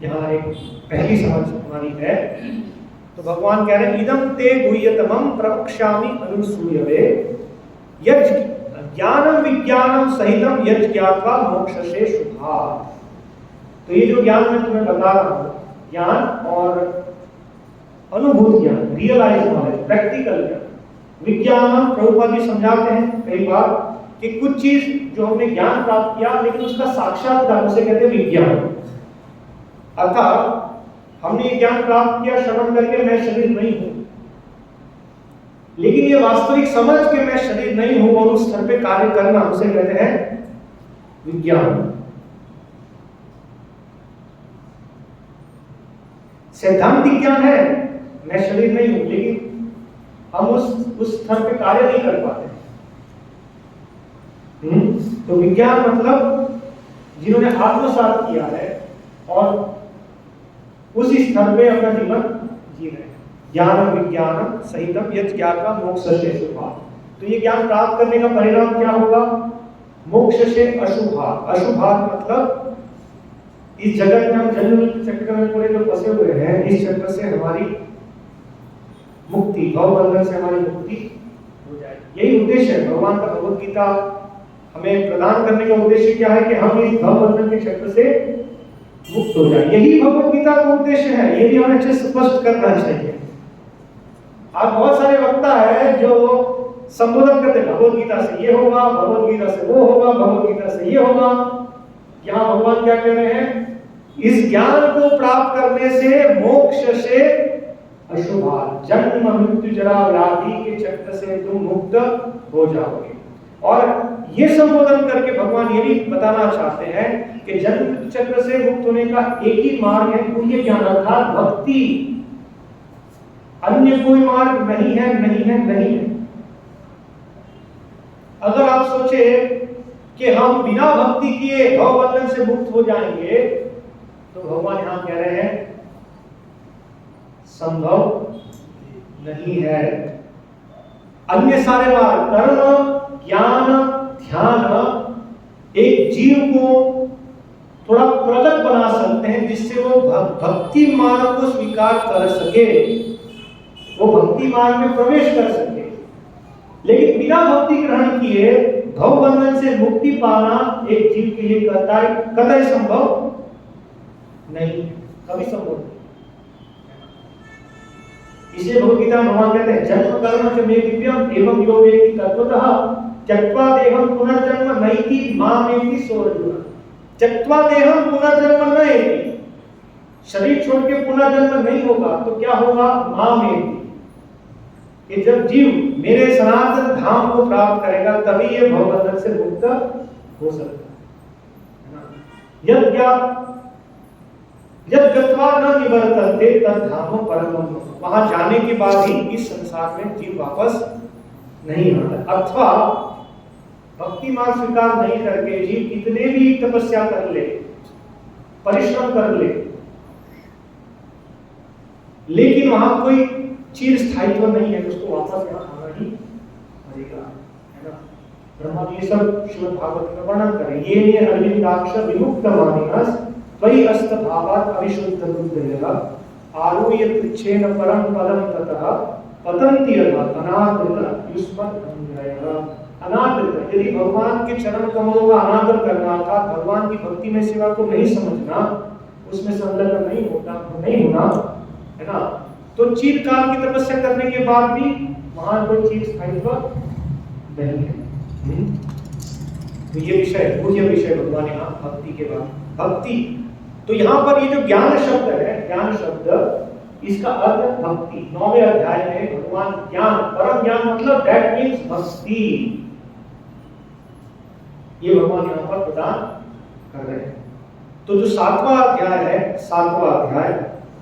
Speaker 1: यहाँ एक पहली समझ हमारी है। तो भगवान कह रहे हैं इदं ते गुह्यतमं प्रवक्ष्यामि अनुसूयवे यज् ज्ञानम विज्ञानम सहितम यज् ज्ञात्वा मोक्षसे शुभात्। तो ये जो ज्ञान मैं तुम्हें बता रहा हूँ, ज्ञान और अनुभूत ज्ञान, रियलाइज नॉलेज, प्रैक्टिकल ज्ञान, विज्ञान प्रभुपाद जी समझाते हैं कई बार कि कुछ चीज जो हमने ज्ञान प्राप्त किया लेकिन उसका साक्षात्कार उसे कहते हैं विज्ञान। अर्थात हमने ये ज्ञान प्राप्त किया श्रवण करके मैं शरीर नहीं हूं, लेकिन ये वास्तविक समझ के मैं शरीर नहीं हूं और उस स्तर पे कार्य करना, उसे कहते हैं विज्ञान। सैद्धांतिक ज्ञान है, मैं शरीर नहीं हूं, लेकिन हम उस स्तर पे कार्य नहीं कर पाते। तो विज्ञान मतलब जिन्होंने आत्मसात किया है और उस स्तर पे अपना जीवन जी रहे हैं। ज्ञान विज्ञान सहितम यत् ज्ञात्वा मोक्ष से शुभात्। तो ये ज्ञान प्राप्त करने का परिणाम क्या होगा? मोक्ष से अशुभात्। अशुभात् मतलब इस जगत में हम जन्म चक्र में पूरे जो फंसे हुए हैं, इस चक्र से हमारी मुक्ति, भवबंधन से हमारी मुक्ति हो जाएगी। यही उद्देश्य है भगवान का। भगवत गीता हमें प्रदान करने का उद्देश्य क्या है कि हम इस भवबंधन के चक्र से मुक्त हो जाए। यही भगवत गीता का उद्देश्य है। ये भी हमें अच्छे से स्पष्ट करना चाहिए। आज बहुत सारे वक्ता है जो संबोधन करते भगवत गीता से ये होगा, भगवत गीता से वो होगा, भगवत गीता से ये होगा। यहाँ भगवान क्या कह रहे हैं? इस ज्ञान को प्राप्त करने से मोक्ष से अशुभात्, जन्म मृत्यु जरा व्याधि के चक्र से तुम मुक्त हो जाओगे। और ये संबोधन करके भगवान ये भी बताना चाहते हैं कि जन्म मृत्यु चक्र से मुक्त होने का एक ही मार्ग है, पुण्य ज्ञान अर्थात भक्ति। अन्य कोई मार्ग नहीं है, नहीं है, नहीं है। अगर आप सोचे कि हम बिना भक्ति किए भवबंधन से मुक्त हो जाएंगे, तो भगवान यहां कह रहे हैं संभव नहीं है। अन्य सारे मार्ग कर्म, ज्ञान, ध्यान एक जीव को थोड़ा प्रगत बना सकते हैं, जिससे वो भक्ति मार्ग को स्वीकार कर सके, वो भक्ति मार्ग में प्रवेश कर सके। लेकिन बिना भक्ति ग्रहण किए भवबंधन से मुक्ति पाना एक जीव के लिए कतई संभव नहीं, कभी संभव नहीं। इसे भगवद गीता में भगवान कहते हैं जन्म कर्म च मे दिव्यम एवं यो वेत्ति तत्त्वतः त्यक्त्वा देहं पुनर्जन्म नैति मामेति सो अर्जुन। त्यक्त्वा देहं पुनर्जन्म नैति, शरीर छोड़ के पुनर्जन्म नहीं होगा तो क्या होगा? मामेति, कि जब जीव मेरे सनातन धाम को प्राप्त करेगा तभी ये भवबंधन से मुक्त हो सकता है। यद गत्वा न निवर्तन्ते तद धामो परमम्। वहां जाने के बाद ही इस संसार में जीव वापस नहीं आता। अथवा भक्ति मार्ग स्वीकार नहीं करके जीव कितने भी तपस्या कर ले, परिश्रम कर ले, लेकिन वहां कोई चिर स्थायित्व नहीं है, उसको वापस यहाँ आना ही पड़ेगा, है ना। ब्रह्मा जी सब श्रीमद् भागवत में वर्णन करें। ये ने अरविंदाक्ष विमुक्त मानिनस त्वयि अस्त भावात् अविशुद्ध बुद्धयः आरूह्य तुच्छेन परम पदम ततः पतन्ति यथा अनादृत युष्मत् अन्ययः। अनादृत, यदि भगवान के चरण कमलों का अनादर करना था, भगवान की भक्ति में सेवा को नहीं समझना, उसमें संलग्न नहीं होना, है ना, तो चिरकाल की तपस्या करने के बाद भी वहां कोई चीज स्थायित्व नहीं है। तो ये विषय, मुख्य विषय भगवान यहाँ भक्ति के बाद भक्ति। तो यहाँ पर ये जो ज्ञान शब्द है, ज्ञान शब्द, इसका अर्थ भक्ति। 9वें अध्याय में भगवान ज्ञान, परम ज्ञान मतलब दैट मीन्स भक्ति, ये भगवान यहाँ पर प्रदान कर रहे हैं। तो जो 7वां अध्याय है, 7वां अध्याय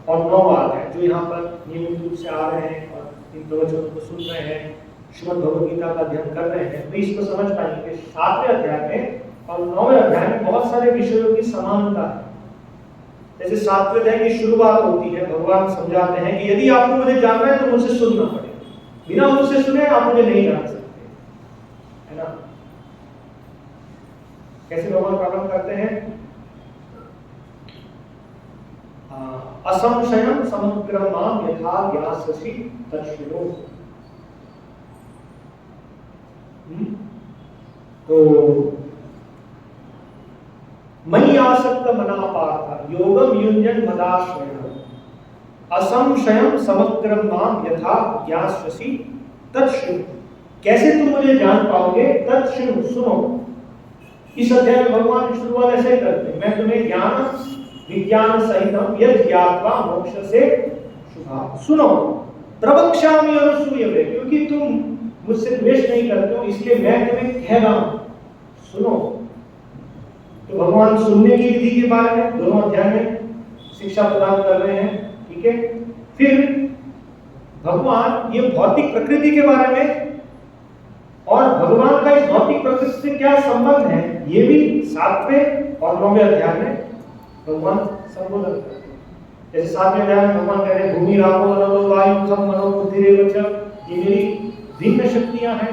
Speaker 1: और 9वां अध्याय जो यहाँ पर नियमित रूप से आ रहे हैं और इन प्रवचनों को सुन रहे हैं, श्रीमद् भगवद गीता का अध्ययन कर रहे हैं, तो इसको समझ पाएंगे। 7वें अध्याय में और 9वें अध्याय में बहुत सारे विषयों की समानता है। जैसे 7वें अध्याय की शुरुआत होती है, भगवान समझाते हैं कि यदि आपको मुझे जानना है तो मुझसे सुनना पड़ेगा, बिना मुझसे सुने आप मुझे नहीं जान सकते, है ना। कैसे भगवान प्रारंभ करते हैं? असंशयम समग्रं माम यथा ज्ञास्यसि तच्छृणु। तो मयि आसक्त मना पार्थ योगम युञ्जन मदाश्रयः असंशयम समग्रं माम यथा ज्ञास्यसि तच्छृणु। कैसे तुम मुझे जान पाओगे? तच्छृणु, सुनो। इस अध्याय में भगवान की शुरुआत ऐसे करते हैं, मैं तुम्हें ज्ञान विज्ञान सहितम यद् ज्ञात्वा मोक्ष से शुभात्। सुनो, प्रवक्ष्यामि अनुसूयवे, क्योंकि तुम मुझसे द्वेष नहीं करते हो इसलिए मैं तुम्हें कह रहा हूं, सुनो। तो भगवान सुनने की विधि के बारे में दोनों अध्याय में शिक्षा प्रदान कर रहे हैं, ठीक है। फिर भगवान ये भौतिक प्रकृति के बारे में और भगवान का इस भौतिक प्रकृति से क्या संबंध है, ये भी 7वें और 9वें अध्याय में भगवान संबोधन करते हैं। जैसे 7वें अध्याय में भगवान कह रहे हैं भूमि रापो नलो वायु खम मनो बुद्धिरेव च, ये मेरी भिन्न शक्तियां हैं।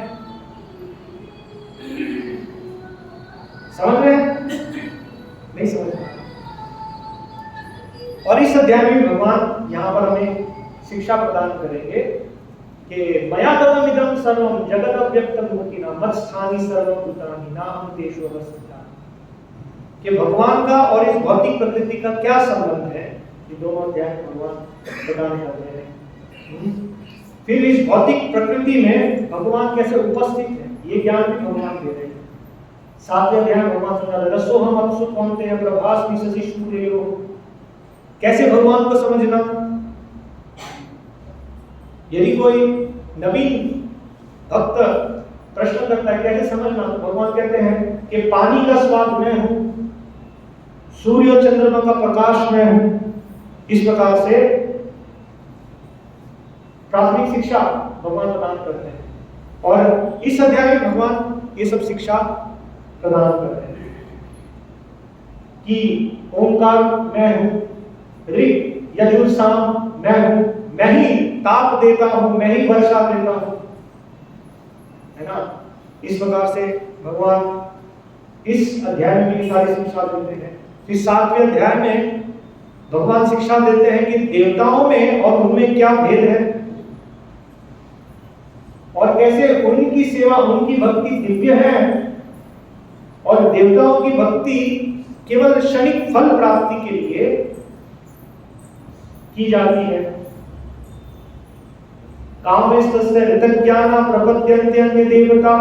Speaker 1: समझ रहे हैं? नहीं समझ रहे? और इस अध्याय में भगवान यहाँ पर हमें शिक्षा प्रदान करेंगे कि मया ततम इदं सर्वं जगत अव्यक्तं मूर्तिना मत्स्थानि सर्वभूतानि नाहं तेषु अवस्थितः, कि भगवान का और इस भौतिक प्रकृति का क्या संबंध है, ये दोनों अध्याय भगवान प्रदान कर रहे हैं। फिर इस भौतिक प्रकृति में भगवान कैसे उपस्थित है, ये ज्ञान भी भगवान दे रहे हैं। 7वें अध्याय में भगवान समझा रहे रसोहम अपसु कौन्तेय प्रभास्मि शशि सूर्यो, कैसे भगवान को समझना। यदि कोई नवीन भक्त प्रश्न करता है कैसे समझना, तो भगवान कहते हैं कि पानी का स्वाद मैं हूं, सूर्य और चंद्रमा का प्रकाश मैं हूं। इस प्रकार से प्राथमिक शिक्षा भगवान प्रदान करते हैं और इस अध्याय में भगवान ये सब शिक्षा प्रदान करते हैं कि ओंकार मैं हूं, ऋग यजुर साम मैं हूं, मैं ही ताप देता हूं, मैं ही वर्षा देता हूं, है ना। इस प्रकार से भगवान इस अध्याय में भी सारी शिक्षा देते हैं। फिर 7वें अध्याय में भगवान शिक्षा देते हैं कि देवताओं में और उनमें क्या भेद है और कैसे उनकी सेवा, उनकी भक्ति दिव्य है और देवताओं की भक्ति केवल क्षणिक फल प्राप्ति के लिए की जाती है। कामेस्तस्य ऋतज्ञाना प्रपद्यन्ते अन्य देवता,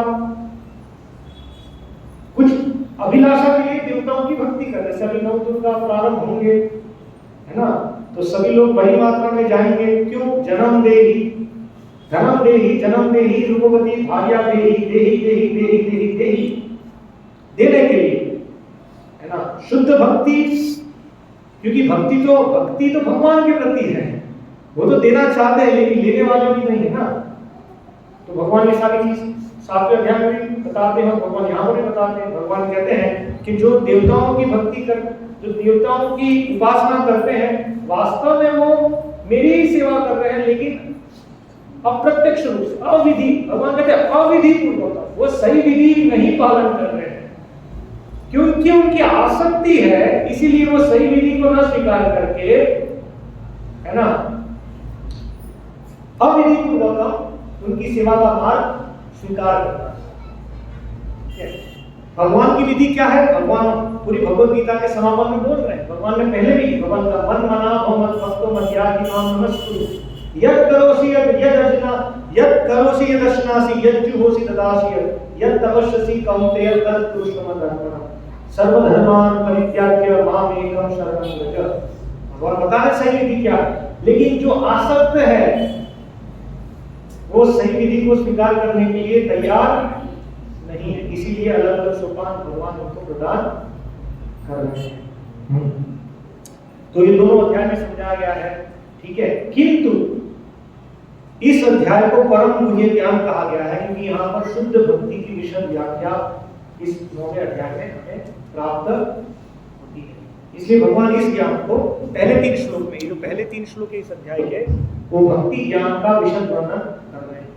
Speaker 1: कुछ अभिलाषा के लिए देवताओं की भक्ति कर रहे। सभी नव दुर्गा प्रारंभ होंगे, है ना, तो सभी लोग बड़ी मात्रा में जाएंगे। क्यों? जन्म देही धनम देही जन्म देही रूपवती भार्या देही देही देही देही देही देही, देने के लिए, है ना, शुद्ध भक्ति। क्योंकि भक्ति तो भगवान के प्रति है, वो तो देना चाहते हैं लेकिन लेने वाले भी नहीं है ना। तो भगवान ये सारी चीज 7वें अध्याय में भी बताते हैं, भगवान यहाँ पर भी बताते हैं। भगवान कहते हैं कि जो देवताओं की भक्ति कर, जो देवताओं की उपासना करते हैं, वास्तव में वो मेरी ही सेवा कर रहे हैं, लेकिन अप्रत्यक्ष रूप से, अविधि, भगवान कहते हैं अविधि पूर्वक, वो सही विधि नहीं पालन कर रहे हैं क्योंकि उनकी आसक्ति है, इसीलिए वो सही विधि को न स्वीकार करके, है ना, अविधि पूर्वक उनकी सेवा का मार्ग स्वीकार करना है। भगवान की विधि क्या है? भगवान पूरी भगवत गीता के समापन में बोल रहे हैं। भगवान ने पहले भी भगवान का मन मना भगवत भक्तो मध्याति नाम नमस्तु यद करोसि यद करोसि यदश्नासि यद जुहोसि ददासि यद तपस्यसि कौन्तेय तत् कुरुष्व मदर्पणम् सर्वधर्मान् परित्याज्य माम एकम शरणं व्रज। भगवान बता रहे सही विधि क्या है, लेकिन जो आसक्त है वो सही विधि को स्वीकार करने के लिए तैयार नहीं है, इसीलिए अलग अलग सोपान भगवान उनको प्रदान कर रहे हैं। तो ये दोनों अध्याय में समझाया गया है, ठीक है। किंतु इस अध्याय को परम गुह्य ज्ञान कहा गया है क्योंकि यहाँ पर शुद्ध भक्ति की विशद व्याख्या इस 9वें अध्याय में हमें प्राप्त होती है। इसलिए भगवान इस ज्ञान को पहले 3 श्लोक में, ये जो पहले 3 श्लोक है इस अध्याय के, वो भक्ति ज्ञान का विशद वर्णन कर रहे हैं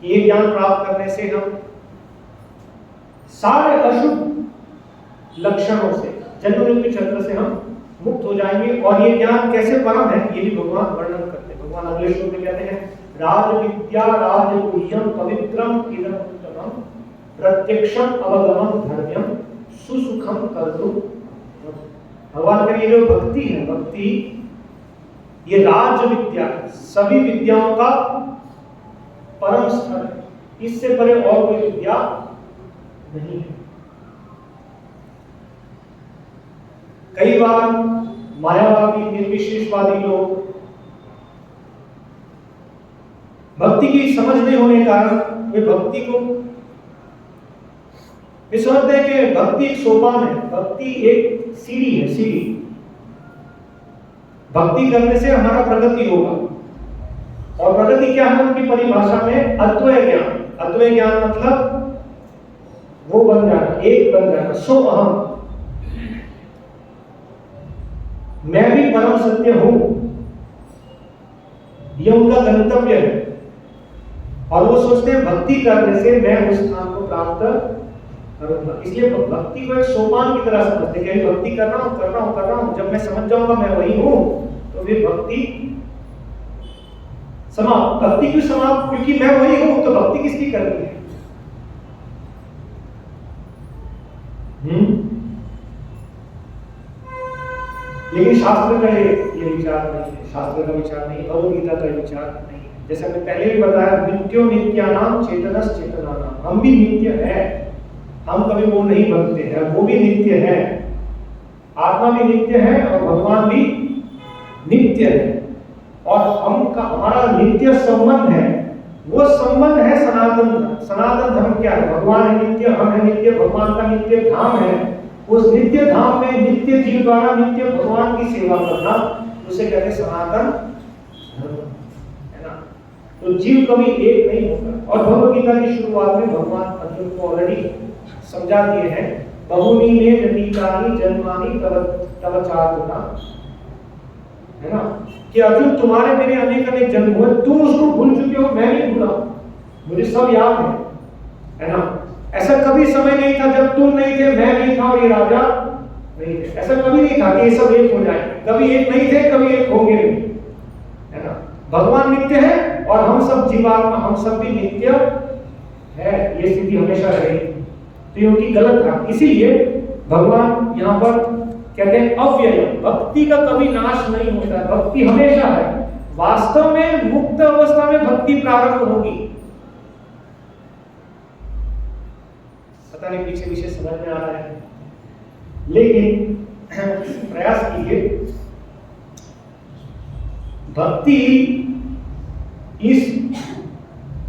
Speaker 1: कि ये ज्ञान प्राप्त करने से हम सारे अशुभ लक्षणों से, जन्म मृत्यु चक्र से हम मुक्त हो जाएंगे। और ये ज्ञान कैसे परम है ये भी भगवान वर्णन करते हैं। भगवान अगले श्लोक में कहते हैं राज विद्या राज गुह्यम पवित्रम इदम उत्तमम प्रत्यक्षम अवगमम धर्म्यम सुसुखम कर्तु। भगवान का ये जो भक्ति है, भक्ति ये राज विद्या, सभी विद्याओं का परम स्थल है, इससे परे और कोई विद्या नहीं है। कई बार मायावादी निर्विशेषवादी लोग भक्ति की समझ नहीं होने के कारण वे भक्ति को वे समझते हैं कि भक्ति एक सोपान है, भक्ति एक सीढ़ी है, सीढ़ी। भक्ति करने से हमारा प्रगति होगा, और प्रगति क्या है उनकी परिभाषा में? अद्वैत ज्ञान। अद्वैत ज्ञान मतलब वो बन जाना, एक बन जाना, सो अहम, मैं भी परम सत्य हूं, यह उनका गंतव्य है। और वो सोचते हैं भक्ति करने से मैं उस स्थान को प्राप्त करूंगा। इसलिए भक्ति को एक सोपान की तरह समझते हैं कि भक्ति कर रहा हूं, जब मैं समझ जाऊंगा मैं वही हूं तो फिर भक्ति समाप्त। भक्ति क्यों समाप्त? क्योंकि मैं वही हूं, तो भक्ति किसकी करनी है? लेकिन शास्त्र का ये विचार नहीं है, शास्त्र का विचार नहीं, भगवद गीता का विचार नहीं। जैसे हमने पहले भी बताया, नित्यो नित्यानाम चेतनस चेतनानाम, हम भी नित्य है, हम कभी वो नहीं बनते हैं, वो भी नित्य है, आत्मा भी नित्य है और भगवान भी नित्य है। और हमारा नित्य संबंध है, वो संबंध है सनातन धर्म। सनातन धर्म क्या है? भगवान है नित्य, हम है नित्य, भगवान का नित्य धाम है। उस नित्य धाम में नित्य जीव द्वारा नित्य भगवान की सेवा करना, उसे कहते हैं सनातन धर्म, है ना। तो जीव कभी एक नहीं होता। और भगवद गीता की शुरुआत में भगवान अर्जुन को ऑलरेडी समझा दिए हैं, बहुनी में व्यतीतानि जन्मानि तव चार्जुना, है ना, कि अर्जुन तुम्हारे मेरे अनेक अनेक जन्म हुए, तुम उसको भूल चुके हो, मैं नहीं भूला, मुझे सब याद है ना। ऐसा कभी समय नहीं था जब तुम नहीं थे, मैं नहीं था और ये राजा नहीं थे। ऐसा कभी नहीं था कि ये सब एक हो जाए, कभी एक नहीं थे, कभी एक होंगे नहीं, है ना। भगवान नित्य है और हम सब जीवात्मा, हम सब भी नित्य है, ये स्थिति हमेशा रहेगी। तो ये उनकी गलत था। इसीलिए भगवान यहाँ पर कहते हैं अव्यय, भक्ति का कभी नाश नहीं होता है, भक्ति हमेशा है। वास्तव में मुक्त अवस्था में भक्ति प्रारंभ होगी। पता नहीं पीछे पीछे समझ में आ रहा है, लेकिन प्रयास कीजिए। भक्ति इस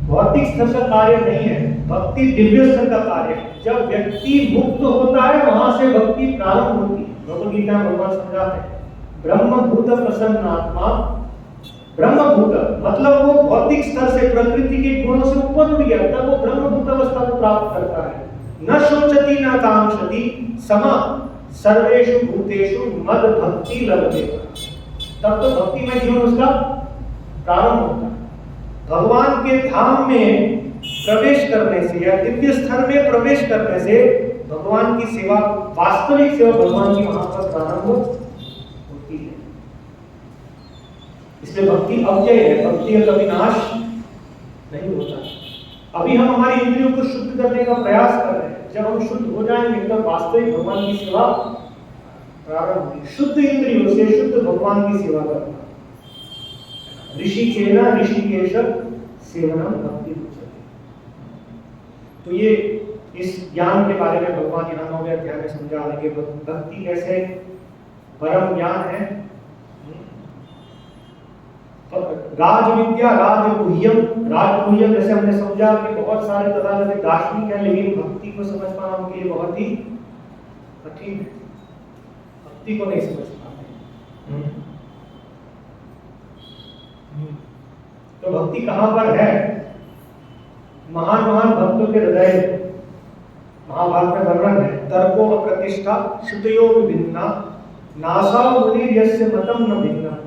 Speaker 1: भौतिक स्तर का कार्य नहीं है, भक्ति दिव्य स्तर का कार्य है। जब व्यक्ति मुक्त होता है वहां से भक्ति प्रारंभ होती है। भगवद गीता में भगवान समझाते हैं, ब्रह्मभूत प्रसन्नात्मा, ब्रह्मभूत मतलब वो भौतिक स्तर से, प्रकृति के गुणों से ऊपर उठ गया, तब वो ब्रह्मभूत अवस्था को प्राप्त करता है। न शोचति न कांक्षति सम सर्वेषु भूतेषु मद भक्ति लभते, तब तो भक्ति में जीवन उसका प्रारंभ होता है। भगवान के धाम में प्रवेश करने से या दिव्य स्तर में प्रवेश करने से भगवान की सेवा, वास्तविक सेवा भगवान की वहां पर प्रारंभ होती है। इसलिए भक्ति अव्यय है, भक्ति का कभी नाश नहीं होता। अभी हम हमारी इंद्रियों को शुद्ध करने का प्रयास कर रहे हैं। जब हम शुद्ध हो जाएंगे तब वास्तविक भगवान की सेवा प्रारंभ होगी। शुद्ध इंद्रियों से शुद्ध भगवान की सेवा करना। ऋषिकेन ऋषिकेश सेवनम भक्ति उच्यते। तो ये इस ज्ञान के बारे में भगवान यहाँ 9वें अध्याय में समझा रहे हैं। भक्ति कैसे परम ज्ञान है। राज विद्या, राजगुह्यम, राजगुह्यम जैसे हमने समझा कि बहुत सारे तथाकथित दार्शनिक हैं, लेकिन भक्ति को समझ पाना उनके लिए बहुत ही कठिन है, भक्ति को नहीं समझ पाते। तो भक्ति कहां पर है? महान महान भक्तों के हृदय, महाभारत में वर्णन है, तर्को अप्रतिष्ठा श्रुतयो विभिन्ना नासा मुनि यस्य मतम न भिन्ना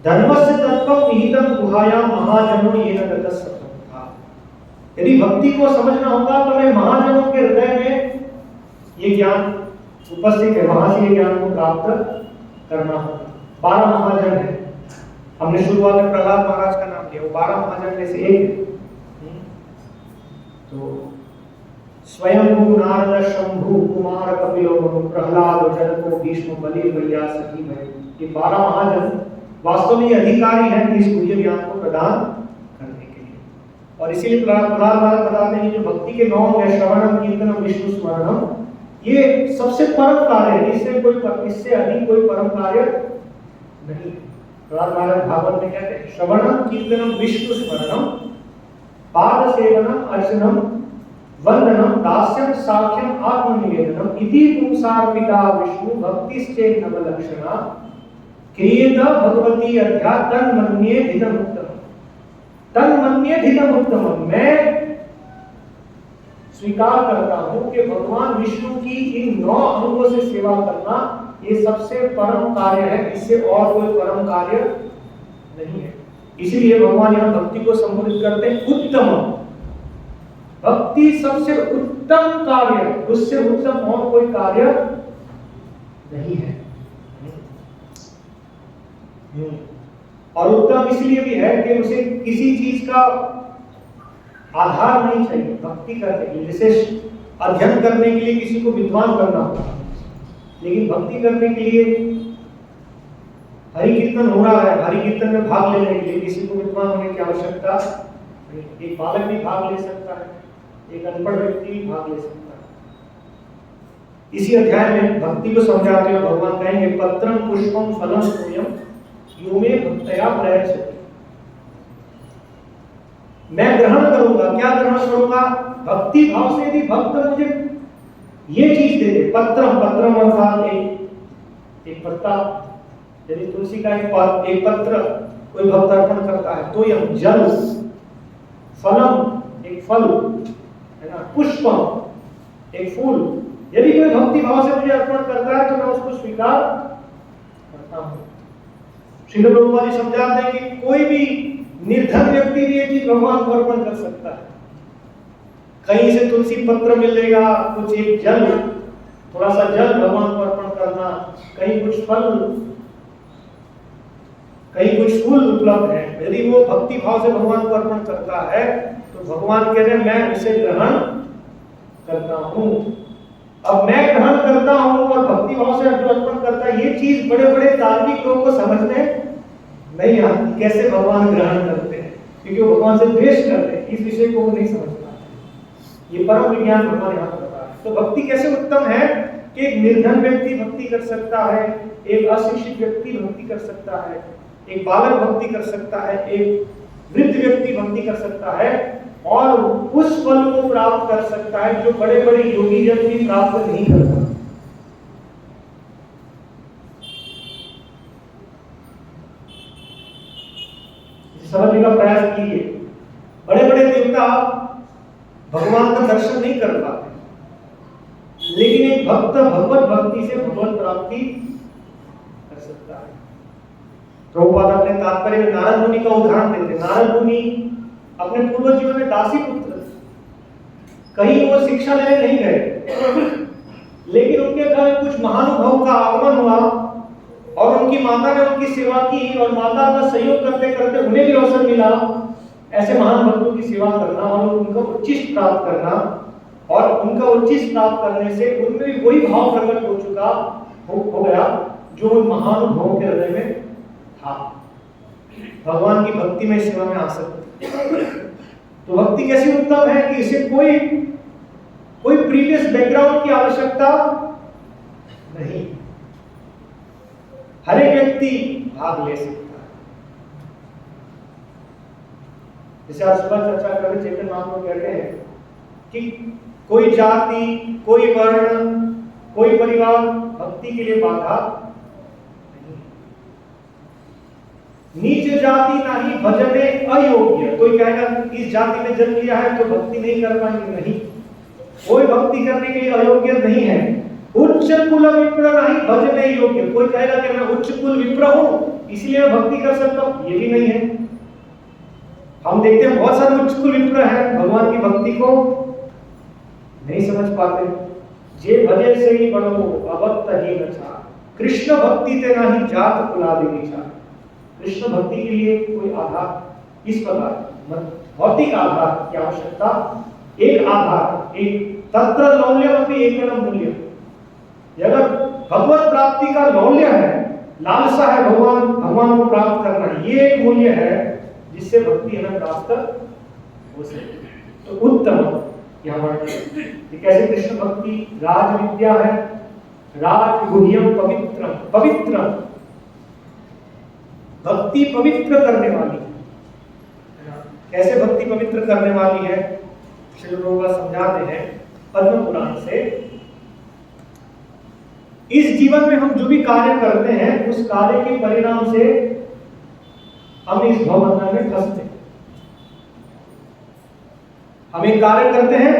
Speaker 1: धर्मस्य तत्वं निहितं गुहायां महाजनों येन गतः। यदि भक्ति को समझना होगा तो हमें महाजनों के हृदय में ये ज्ञान उपस्थित है, वहां से ये ज्ञान को प्राप्त करना होगा। 12 महाजन है, हमने शुरुआत में प्रहलाद महाराज का नाम लिया, वो 12 महाजन में से एक। तो स्वयंभू नारद शंभु कुमार कपिलो प्रहलाद जनको भीष्म बलि व्यास सखी भय, ये 12 महाजन वास्तव में अधिकारी हैं इस गुह्य ज्ञान को प्रदान करने के लिए। और इसीलिए प्रहलाद महाराज बताते हैं जो भक्ति के 9 है, श्रवणम कीर्तनम विष्णु स्मरणम, ये सबसे परम कार्य है। इससे अधिक कोई परम कार्य नहीं। महाराज भागवत में कहते हैं श्रवणम कीर्तनम विष्णु स्मरणम पाद सेवनम अर्चनम वंदनम दास्यम साख्यम आत्मनिवेदनम इति पुंसार्पिता विष्णु भक्तिश्चेत् नवलक्षणा क्रियेत भगवती अध्यात् तन्मन्ये धितम उत्तम। मैं स्वीकार करता हूं कि भगवान विष्णु की इन 9 अंगों से सेवा करना ये सबसे परम कार्य है, इससे और कोई परम कार्य नहीं है। इसीलिए भगवान यहां भक्ति को संबोधित करते हैं उत्तम। भक्ति सबसे उत्तम कार्य, उससे उत्तम और कोई कार्य नहीं है। और उत्तम इसलिए भी है कि उसे किसी चीज का आधार नहीं चाहिए भक्ति करने के लिए। जैसे अध्ययन करने के लिए किसी को विद्वान करना होता है, लेकिन भक्ति करने के लिए हरि कीर्तन हो रहा है, हरि कीर्तन में भाग लेने के लिए किसी को विद्वान होने की आवश्यकता नहीं। एक बालक भी भाग ले सकता है, एक अनपढ़ व्यक्ति भी भाग ले सकता है। इसी अध्याय में भक्ति को समझाते हुए भगवान कहेंगे पत्रम पुष्पम फलम सोयम यो मे भक्तया प्रयच्छति। मैं ग्रहण करूंगा, क्या ग्रहण करूंगा? भक्ति भाव से यदि भक्त मुझे ये चीज दे दे, पत्रम, पत्रम अर्थात एक पत्ता, यदि तुलसी का एक पत्र कोई भक्त अर्पण करता है तो यह जल, फलम एक फल है ना, पुष्पम एक फूल, यदि कोई भक्ति भाव से मुझे अर्पण करता है तो मैं उसको स्वीकार करता हूं। श्रील प्रभुपाद जी समझाते हैं कि कोई भी निर्धन व्यक्ति भी ये चीज भगवान को अर्पण कर सकता है। कहीं से तुलसी पत्र मिलेगा, कुछ एक जल, थोड़ा सा जल भगवान को अर्पण करना, कहीं कुछ फल, कहीं कुछ फूल उपलब्ध है। यदि वो भक्ति भाव से भगवान को अर्पण करता है तो भगवान कह रहे हैं मैं इसे ग्रहण करता हूं। अब मैं ग्रहण करता हूं और भक्ति भाव से जो अर्पण करता है, ये चीज बड़े बड़े धार्मिक लोगों को समझने नहीं आती कैसे भगवान ग्रहण करते हैं, क्योंकि वो भगवान से द्वेष करते हैं, इस विषय को वो नहीं समझ पाते। ये परम विज्ञान भगवान यहाँ करता है। तो भक्ति कैसे उत्तम है कि एक निर्धन व्यक्ति भक्ति कर सकता है, एक अशिक्षित व्यक्ति भक्ति कर सकता है, एक बालक भक्ति कर सकता है, एक वृद्ध व्यक्ति भक्ति कर सकता है और उस फल को प्राप्त कर सकता है जो बड़े बड़े योगी जन भी प्राप्त नहीं कर सकते। समझने का प्रयास कीजिए। बड़े बड़े देवता भगवान का दर्शन नहीं कर पाते, लेकिन एक भक्त भगवत भक्ति से भगवत प्राप्ति कर सकता है। प्रभुपाद अपने तात्पर्य में नारद मुनि का उदाहरण देते। नारद मुनि अपने पूर्व जीवन में दासी पुत्र थे, कहीं वो शिक्षा लेने नहीं गए, लेकिन उनके घर कुछ महानुभाव का आगमन हुआ और उनकी माता ने उनकी सेवा की और माता का सहयोग करते करते उन्हें भी अवसर मिला ऐसे महान भक्तों की सेवा करना और उनका उच्चिष्ट प्राप्त करना। और उनका उच्चिष्ट प्राप्त करने से उनमें भी वही भाव प्रकट हो चुका हो गया जो उन महानुभावों के हृदय में था, भगवान की भक्ति में सेवा में आ सकते। तो भक्ति कैसी उत्तम है कि इसे कोई प्रीवियस बैकग्राउंड की आवश्यकता नहीं, हर एक व्यक्ति भाग ले सकता है। जैसे आज सुबह चर्चा कर रहे चेतन महाप्रभु कहते हैं कि कोई जाति, कोई वर्ण, कोई परिवार भक्ति के लिए बाधा नहीं। नीच जाति नहीं भजने अयोग्य। कोई कहेगा इस जाति में जन्म लिया है तो भक्ति नहीं कर पाएंगे, नहीं, कोई भक्ति करने के लिए अयोग्य नहीं है। उच्च कुल विप्र नहीं भजने योग्य। कोई कहेगा कि मैं उच्च कुल विप्र हूं इसलिए मैं भक्ति कर सकता हूं, ये भी नहीं है। हम देखते हैं बहुत सारे उच्च कुल विप्र हैं, भगवान की भक्ति को नहीं समझ पाते। जे भजे से ही बड़ो अवत्त ही नचा, कृष्ण भक्ति ते नहीं जात कुलादि नीचा। कृष्ण भक्ति के लिए कोई आधार इस प्रकार भौतिक आधार की आवश्यकता, एक आधार, एक तत्र लौल्यमपि एकम मूल्य। अगर भगवत प्राप्ति का लौल्य है, लालसा है भगवान को प्राप्त करना, ये एक मूल्य है जिससे भक्ति हमें प्राप्त हो सके। तो उत्तम यहाँ कैसे कृष्ण भक्ति राज विद्या है, राज गुह्यम पवित्रम। पवित्र भक्ति पवित्र करने वाली है ना? कैसे भक्ति पवित्र करने वाली है? श्री प्रभुपाद समझाते हैं पद्म पुराण से, इस जीवन में हम जो भी कार्य करते हैं उस कार्य के परिणाम से हम इस भवबंधन में फंसते हैं। हम एक कार्य करते हैं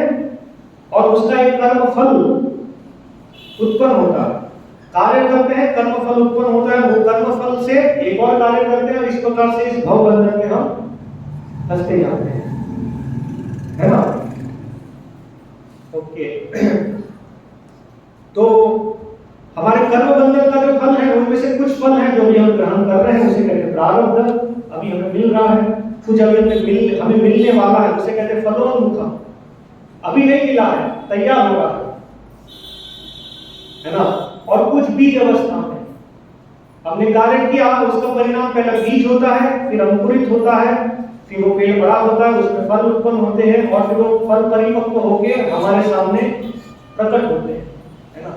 Speaker 1: और उसका एक कर्म फल उत्पन्न होता है। कार्य करते हैं, कर्म फल उत्पन्न होता है, वो कर्म फल से एक और कार्य करते हैं, इस प्रकार से इस भवबंधन में हम फंसते जाते हैं, है ना? ओके। तो हमारे कर्म बंधन का जो फल है उनमें से कुछ फल है जो भी हम ग्रहण कर रहे हैं उसे कहते हैं प्रारब्ध, अभी हमें मिल रहा है। कुछ अभी हमें मिलने वाला है उसे कहते हैं फलोन्मुखम, अभी नहीं मिला है, तैयार होगा, है ना? और कुछ बीज अवस्था में हमने कार्य किया, उसका परिणाम पहले बीज होता है, फिर अंकुरित होता है, फिर वो पेड़ बड़ा होता है, उसमें फल उत्पन्न होते हैं और फिर वो फल परिपक्व होकर हमारे सामने प्रकट होते हैं, है ना?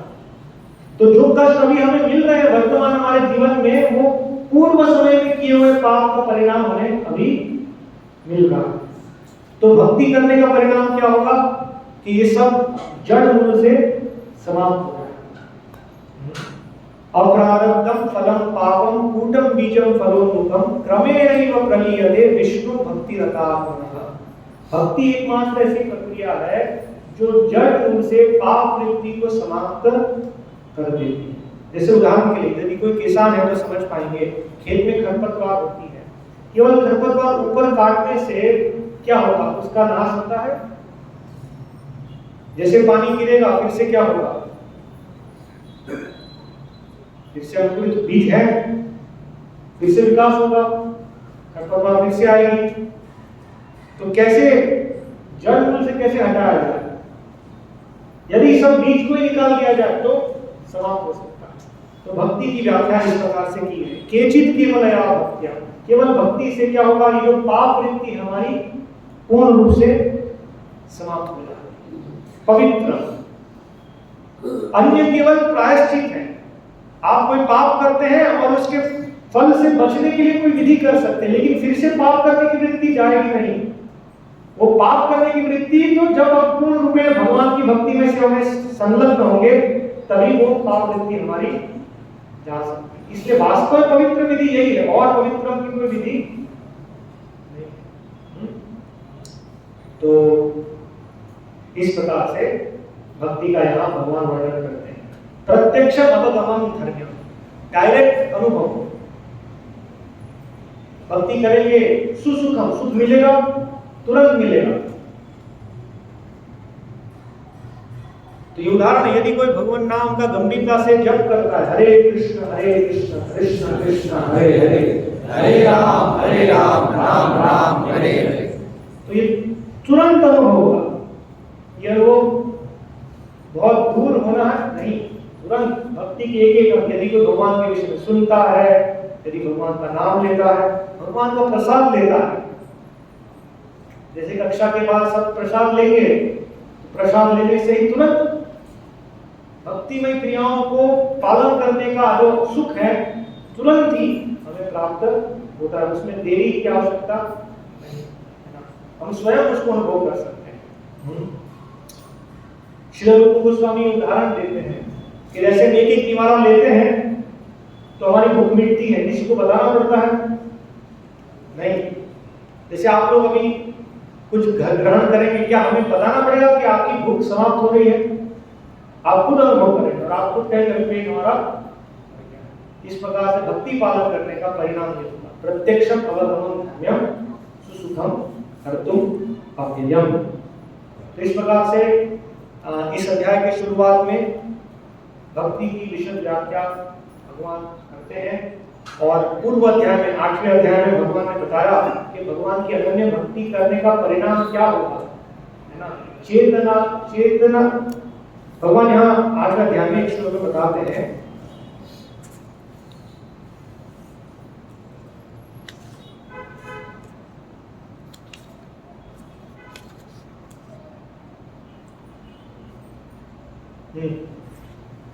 Speaker 1: तो जो कष्ट अभी हमें मिल रहे हैं वर्तमान हमारे जीवन में, वो पूर्व समय में किए हुए पाप का परिणाम हमें अभी मिल रहा है। तो भक्ति करने का परिणाम क्या होगा कि ये सब जड़ मूल से समाप्त हो जाएगा। अप्रारब्धम फलम पापम कूटम बीजम फलोन्मुखम क्रमेणैव प्रलीयते विष्णु भक्ति रतात्मनः। भक्ति एकमात्र ऐसी प्रक्रिया है जो जड़ मूल से पाप वृत्ति को समाप्त कर देती है। जैसे उदाहरण के लिए यदि कोई किसान है तो समझ पाएंगे, खेत में खरपतवार होती है, केवल खरपतवार ऊपर काटने से क्या होगा? उसका नाश होता है। जैसे पानी गिरेगा फिर से क्या होगा? फिर से अंकुरित बीज है, फिर से विकास होगा, खरपतवार फिर से आएगी। तो कैसे जड़ मूल से कैसे हटाया जाए? यदि सब बीज को ही निकाल दिया जाए तो समाप्त हो सकता है। तो भक्ति की व्याख्या इस प्रकार से की है, केचित केवलया भक्त्या, केवल भक्ति से क्या होगा? ये जो पाप वृत्ति हमारी पूर्ण रूप से समाप्त हो जाएगी, पवित्र। अन्य केवल प्रायश्चित है। आप कोई पाप करते हैं और उसके फल से बचने के लिए कोई विधि कर सकते हैं, लेकिन फिर से पाप करने की वृत्ति जाएगी नहीं। वो पाप करने की वृत्ति तो जब आप पूर्ण रूप में भगवान की भक्ति में सेवा में संलग्न होंगे तभी वो पाप वृत्ति हमारी जा सकती है। इसलिए वास्तव में पवित्र विधि यही है, और पवित्र की कोई विधि नहीं। तो इस प्रकार से भक्ति का यहाँ भगवान वर्णन करते हैं। प्रत्यक्ष अवगमन धर्म, डायरेक्ट अनुभव। भक्ति करेंगे सुसुखम, सुख मिलेगा, तुरंत मिलेगा। तो ये उदाहरण है, यदि कोई भगवान नाम का गंभीरता से जप करता है, हरे कृष्ण कृष्ण कृष्ण हरे हरे,
Speaker 3: हरे राम राम राम हरे हरे,
Speaker 1: तो ये तुरंत अनुभव होगा। ये वो बहुत दूर होना है नहीं, तुरंत भक्ति की एक यदि कोई भगवान के विषय में सुनता है, यदि भगवान का नाम लेता है, भगवान का प्रसाद लेता है। जैसे कक्षा के बाद सब प्रसाद लेंगे, प्रसाद लेने से ही तुरंत भक्तिमय क्रियाओं को पालन करने का जो सुख है तुरंत ही हमें प्राप्त होता है, उसमें देरी की आवश्यकता नहीं है ना, हम स्वयं उसको अनुभव कर सकते हैं। श्री रूप गोस्वामी उदाहरण देते हैं कि जैसे एक एक निवारण लेते हैं तो हमारी भूख मिटती है, किसी को बताना पड़ता है नहीं। जैसे आप लोग अभी कुछ ग्रहण करेंगे, क्या हमें बताना पड़ेगा कि आपकी भूख समाप्त हो रही है? आप खुद अनुभव करेंगे और आप खुद कहेंगे पेट हमारा। इस प्रकार से भक्ति पालन करने का परिणाम ये होगा, प्रत्यक्षम अवगमन धर्म्यम सुसुखम कर्तुम अव्ययम। तो इस प्रकार से इस अध्याय के शुरुआत में भक्ति की विशद व्याख्या भगवान करते हैं, और पूर्व अध्याय में 8वें अध्याय में भगवान ने बताया कि भगवान की अनन्य भक्ति करने का परिणाम क्या होगा, है ना? चेतना भगवान यहाँ 8वें अध्याय में एक श्लोक में बताते हैं।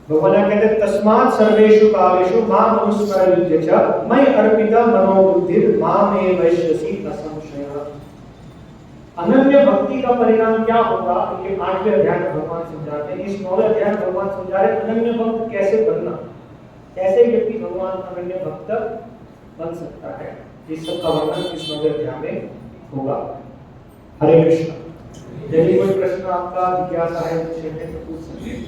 Speaker 1: भगवान कहते हैं तस्मात् सर्वेषु कालेषु मां अनुस्मरन्त्य च मयि अर्पिता मनोबुद्धिर् मामे वैश्यसि न संशयः। अनन्य भक्ति का परिणाम क्या होगा? ये 8वें अध्याय में भगवान समझाते हैं। इस 9वें अध्याय में भगवान समझा रहे अनन्य भक्त कैसे बनना, कैसे व्यक्ति भगवान का अनन्य भक्त बन सकता है। इस सब का वर्णन इस 9वें अध्याय में होगा। हरे कृष्ण। यदि कोई प्रश्न आपका जिज्ञासा है विषय में तो पूछ सकते हैं।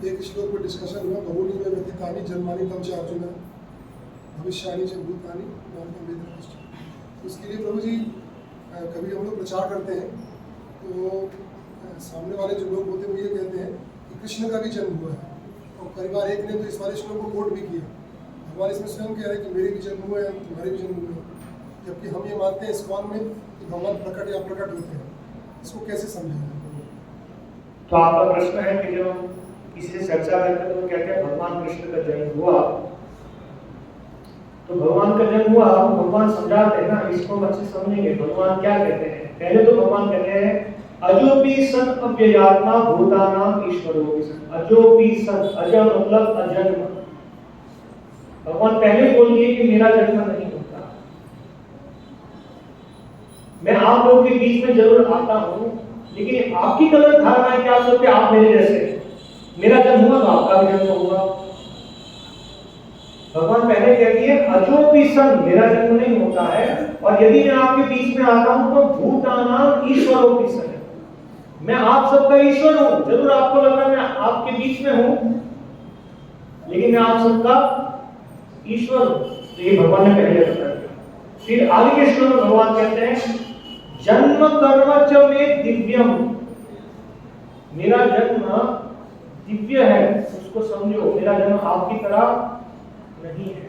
Speaker 5: एक श्लोक में डिस्कशन हुआ, बहुनी में व्यथितानि जन्मानि तम च अर्जुन भविष्यानि च भूतानि माम वेद। उसके लिए प्रभु जी कभी हम लोग प्रचार करते हैं तो सामने वाले जो लोग होते हैं वो ये कहते हैं कि कृष्ण का भी जन्म हुआ है, और कई बार एक ने तो इस वाले श्लोक को कोट भी किया। भगवान इसमें स्वयं कह रहे हैं कि मेरे भी जन्म हुए हैं, तुम्हारे भी जन्म हुए हैं, जबकि हम ये मानते हैं इस्कॉन में कि भगवान प्रकट या प्रकट होते हैं। इसको कैसे समझें?
Speaker 1: तो आपका प्रश्न है कि जो किसी से चर्चा करते हैं तो कहते हैं भगवान कृष्ण का जन्म हुआ, तो भगवान का जन्म हुआ भगवान समझाते हैं ना, इसको हम अच्छे समझेंगे। भगवान क्या कहते हैं? पहले तो भगवान कहते हैं अजोपि सन अव्ययात्मा भूतानां ईश्वरोपि सन। अजोपि सन, अज मतलब अजन्म। भगवान पहले बोल दिए कि मेरा जन्म नहीं होता, मैं आप लोगों के बीच में जरूर आता हूं, लेकिन आपकी गलत धारणा है कि आप सोचते आप मेरे जैसे, मेरा जन्म हुआ तो आपका भी जन्म हुआ। भगवान पहले कहती है अजोपि सन, मेरा जन्म नहीं होता है, और यदि मैं आपके बीच में आता हूं तो भूतानां ईश्वरोपि सन, मैं आप सबका ईश्वर हूं। जरूर आपको लग रहा है मैं आपके बीच में हूं, लेकिन मैं आप सबका ईश्वर हूं। तो ये भगवान ने पहले बता दिया। फिर आगे के श्लोक में भगवान कहते हैं जन्म कर्म च मे दिव्यम, मेरा जन्म दिव्य है, उसको समझो। मेरा जन्म आपकी तरह नहीं है,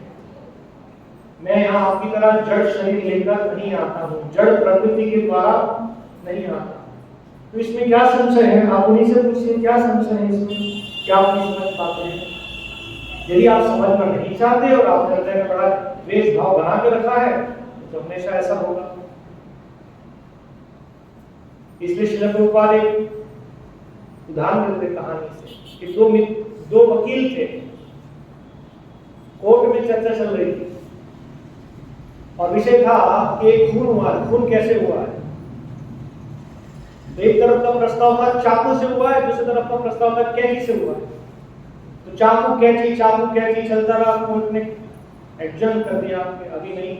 Speaker 1: मैं यहाँ आपकी तरह जड़ शरीर लेकर नहीं आता हूँ, जड़ प्रकृति के द्वारा नहीं आता। तो इसमें क्या संशय है? आप उन्हीं से पूछिए क्या संशय है इसमें, क्या आप नहीं समझ पाते हैं? यदि आप समझना नहीं चाहते और आपने हृदय में बड़ा द्वेष भाव बना के रखा है तो हमेशा ऐसा होगा। इसलिए श्रील प्रभुपाद एक उदाहरण देते कहानी से कि दो वकील थे, कोर्ट में चर्चा चल रही थी और विषय था कि एक खून हुआ है, खून कैसे हुआ है। तो एक तरफ का प्रस्ताव था चाकू से हुआ है, दूसरी तरफ का प्रस्ताव था कैंची से हुआ है। तो चाकू कैंची चलता रहा। कोर्ट ने एडजर्न कर दिया कि अभी नहीं,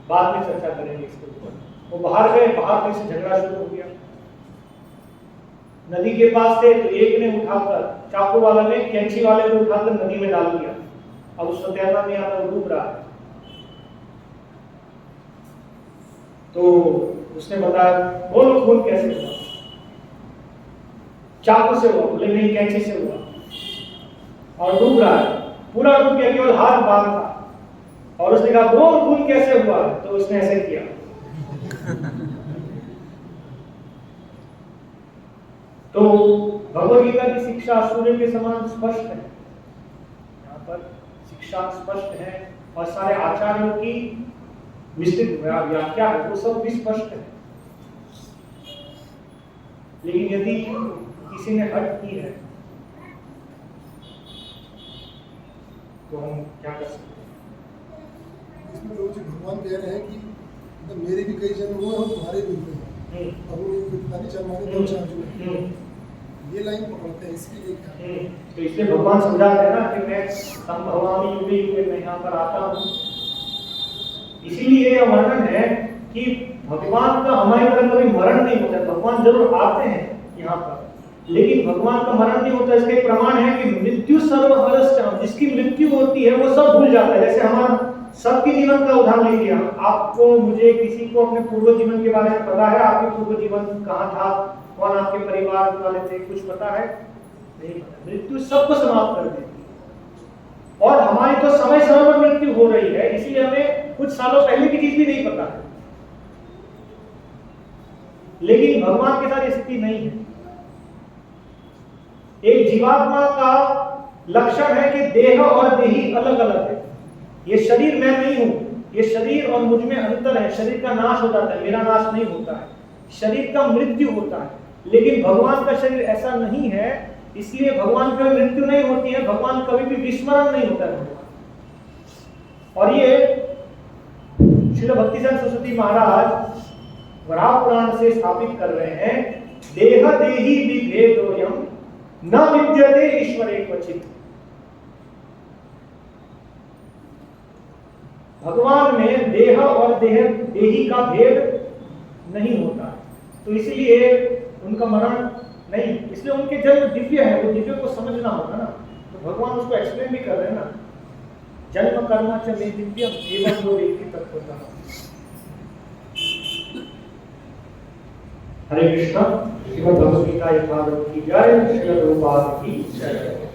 Speaker 1: बाद में चर्चा करेंगे इसके ऊपर। वो बाहर गए, बाहर से झगड़ा शुरू हो गया। नदी के पास थे तो एक ने उठाकर, चाकू वाला ने कैंची वाले को उठाकर नदी में डाल दिया। अब उसको तैरना नहीं आता, वो डूब रहा है। तो उसने बताया बोलो खून कैसे हुआ? चाकू से हुआ। बोले नहीं कैंची से हुआ, और डूब रहा है, पूरा डूब गया, केवल हाथ बाहर था। और उसने कहा बोल खून कैसे हुआ? तो उसने ऐसे किया। तो भगवद गीता की शिक्षा सूर्य के समान स्पष्ट है, यहाँ पर शिक्षा स्पष्ट है, और सारे आचार्यों की विस्तृत व्याख्या है वो सब भी स्पष्ट है। लेकिन यदि किसी ने हट की है तो हम क्या कर सकते हैं?
Speaker 5: इसमें लोग भगवान कह रहे हैं कि मतलब मेरे भी कई जन्म हुए और तुम्हारे भी हुए हैं, ये लाइन पकड़ते हैं। इसके लिए क्या?
Speaker 1: तो इसलिए भगवान समझाते हैं ना कि मैं संभवामि युगे युगे, मैं यहाँ पर आता हूँ। इसीलिए यह वर्णन है कि भगवान का हमारी तरह कभी मरण नहीं होता। भगवान जरूर आते हैं यहाँ पर, लेकिन भगवान का मरण नहीं होता। इसका एक प्रमाण है कि मृत्यु सर्वहरश्च, जिसकी मृत्यु होती है वो सब भूल जाता है। जैसे हमारा सबके जीवन का उदाहरण लीजिए, आपको मुझे किसी को अपने पूर्व जीवन के बारे में पता है? आपके पूर्व जीवन कहाँ था, कौन आपके परिवार वाले थे, कुछ पता है? नहीं पता। मृत्यु सबको समाप्त कर देती है, और हमारी तो समय समय पर मृत्यु हो रही है, इसलिए हमें कुछ सालों पहले की चीज भी नहीं पता है। लेकिन भगवान के साथ स्थिति नहीं है। एक जीवात्मा का लक्षण है कि देह और देही अलग अलग है। ये शरीर मैं नहीं हूं, ये शरीर और मुझ में अंतर है। शरीर का नाश हो जाता है, मेरा नाश नहीं होता है। शरीर का मृत्यु होता है, लेकिन भगवान का शरीर ऐसा नहीं है, इसलिए भगवान की मृत्यु नहीं होती है, भगवान कभी भी विस्मरण नहीं होता है भगवान। और ये श्रील भक्तिसिद्धांत सरस्वती महाराज वराह पुराण से स्थापित कर रहे हैं, देह देही विभेदोयम न विद्यते ईश्वरे क्वचित्। भगवान में देह और देही का भेद नहीं होता है, तो इसलिए उनका मरण नहीं, इसलिए उनके जन्म दिव्य है, वो दिव्य को समझना होगा ना। तो भगवान उसको एक्सप्लेन भी कर रहे हैं ना, जन्म कर्म च मे दिव्यम एवं जो वेत्ति तत्त्वतः। हरे कृष्ण। श्रीमद् भगवद गीता यथावत की जय, श्रील प्रभुपाद की जय।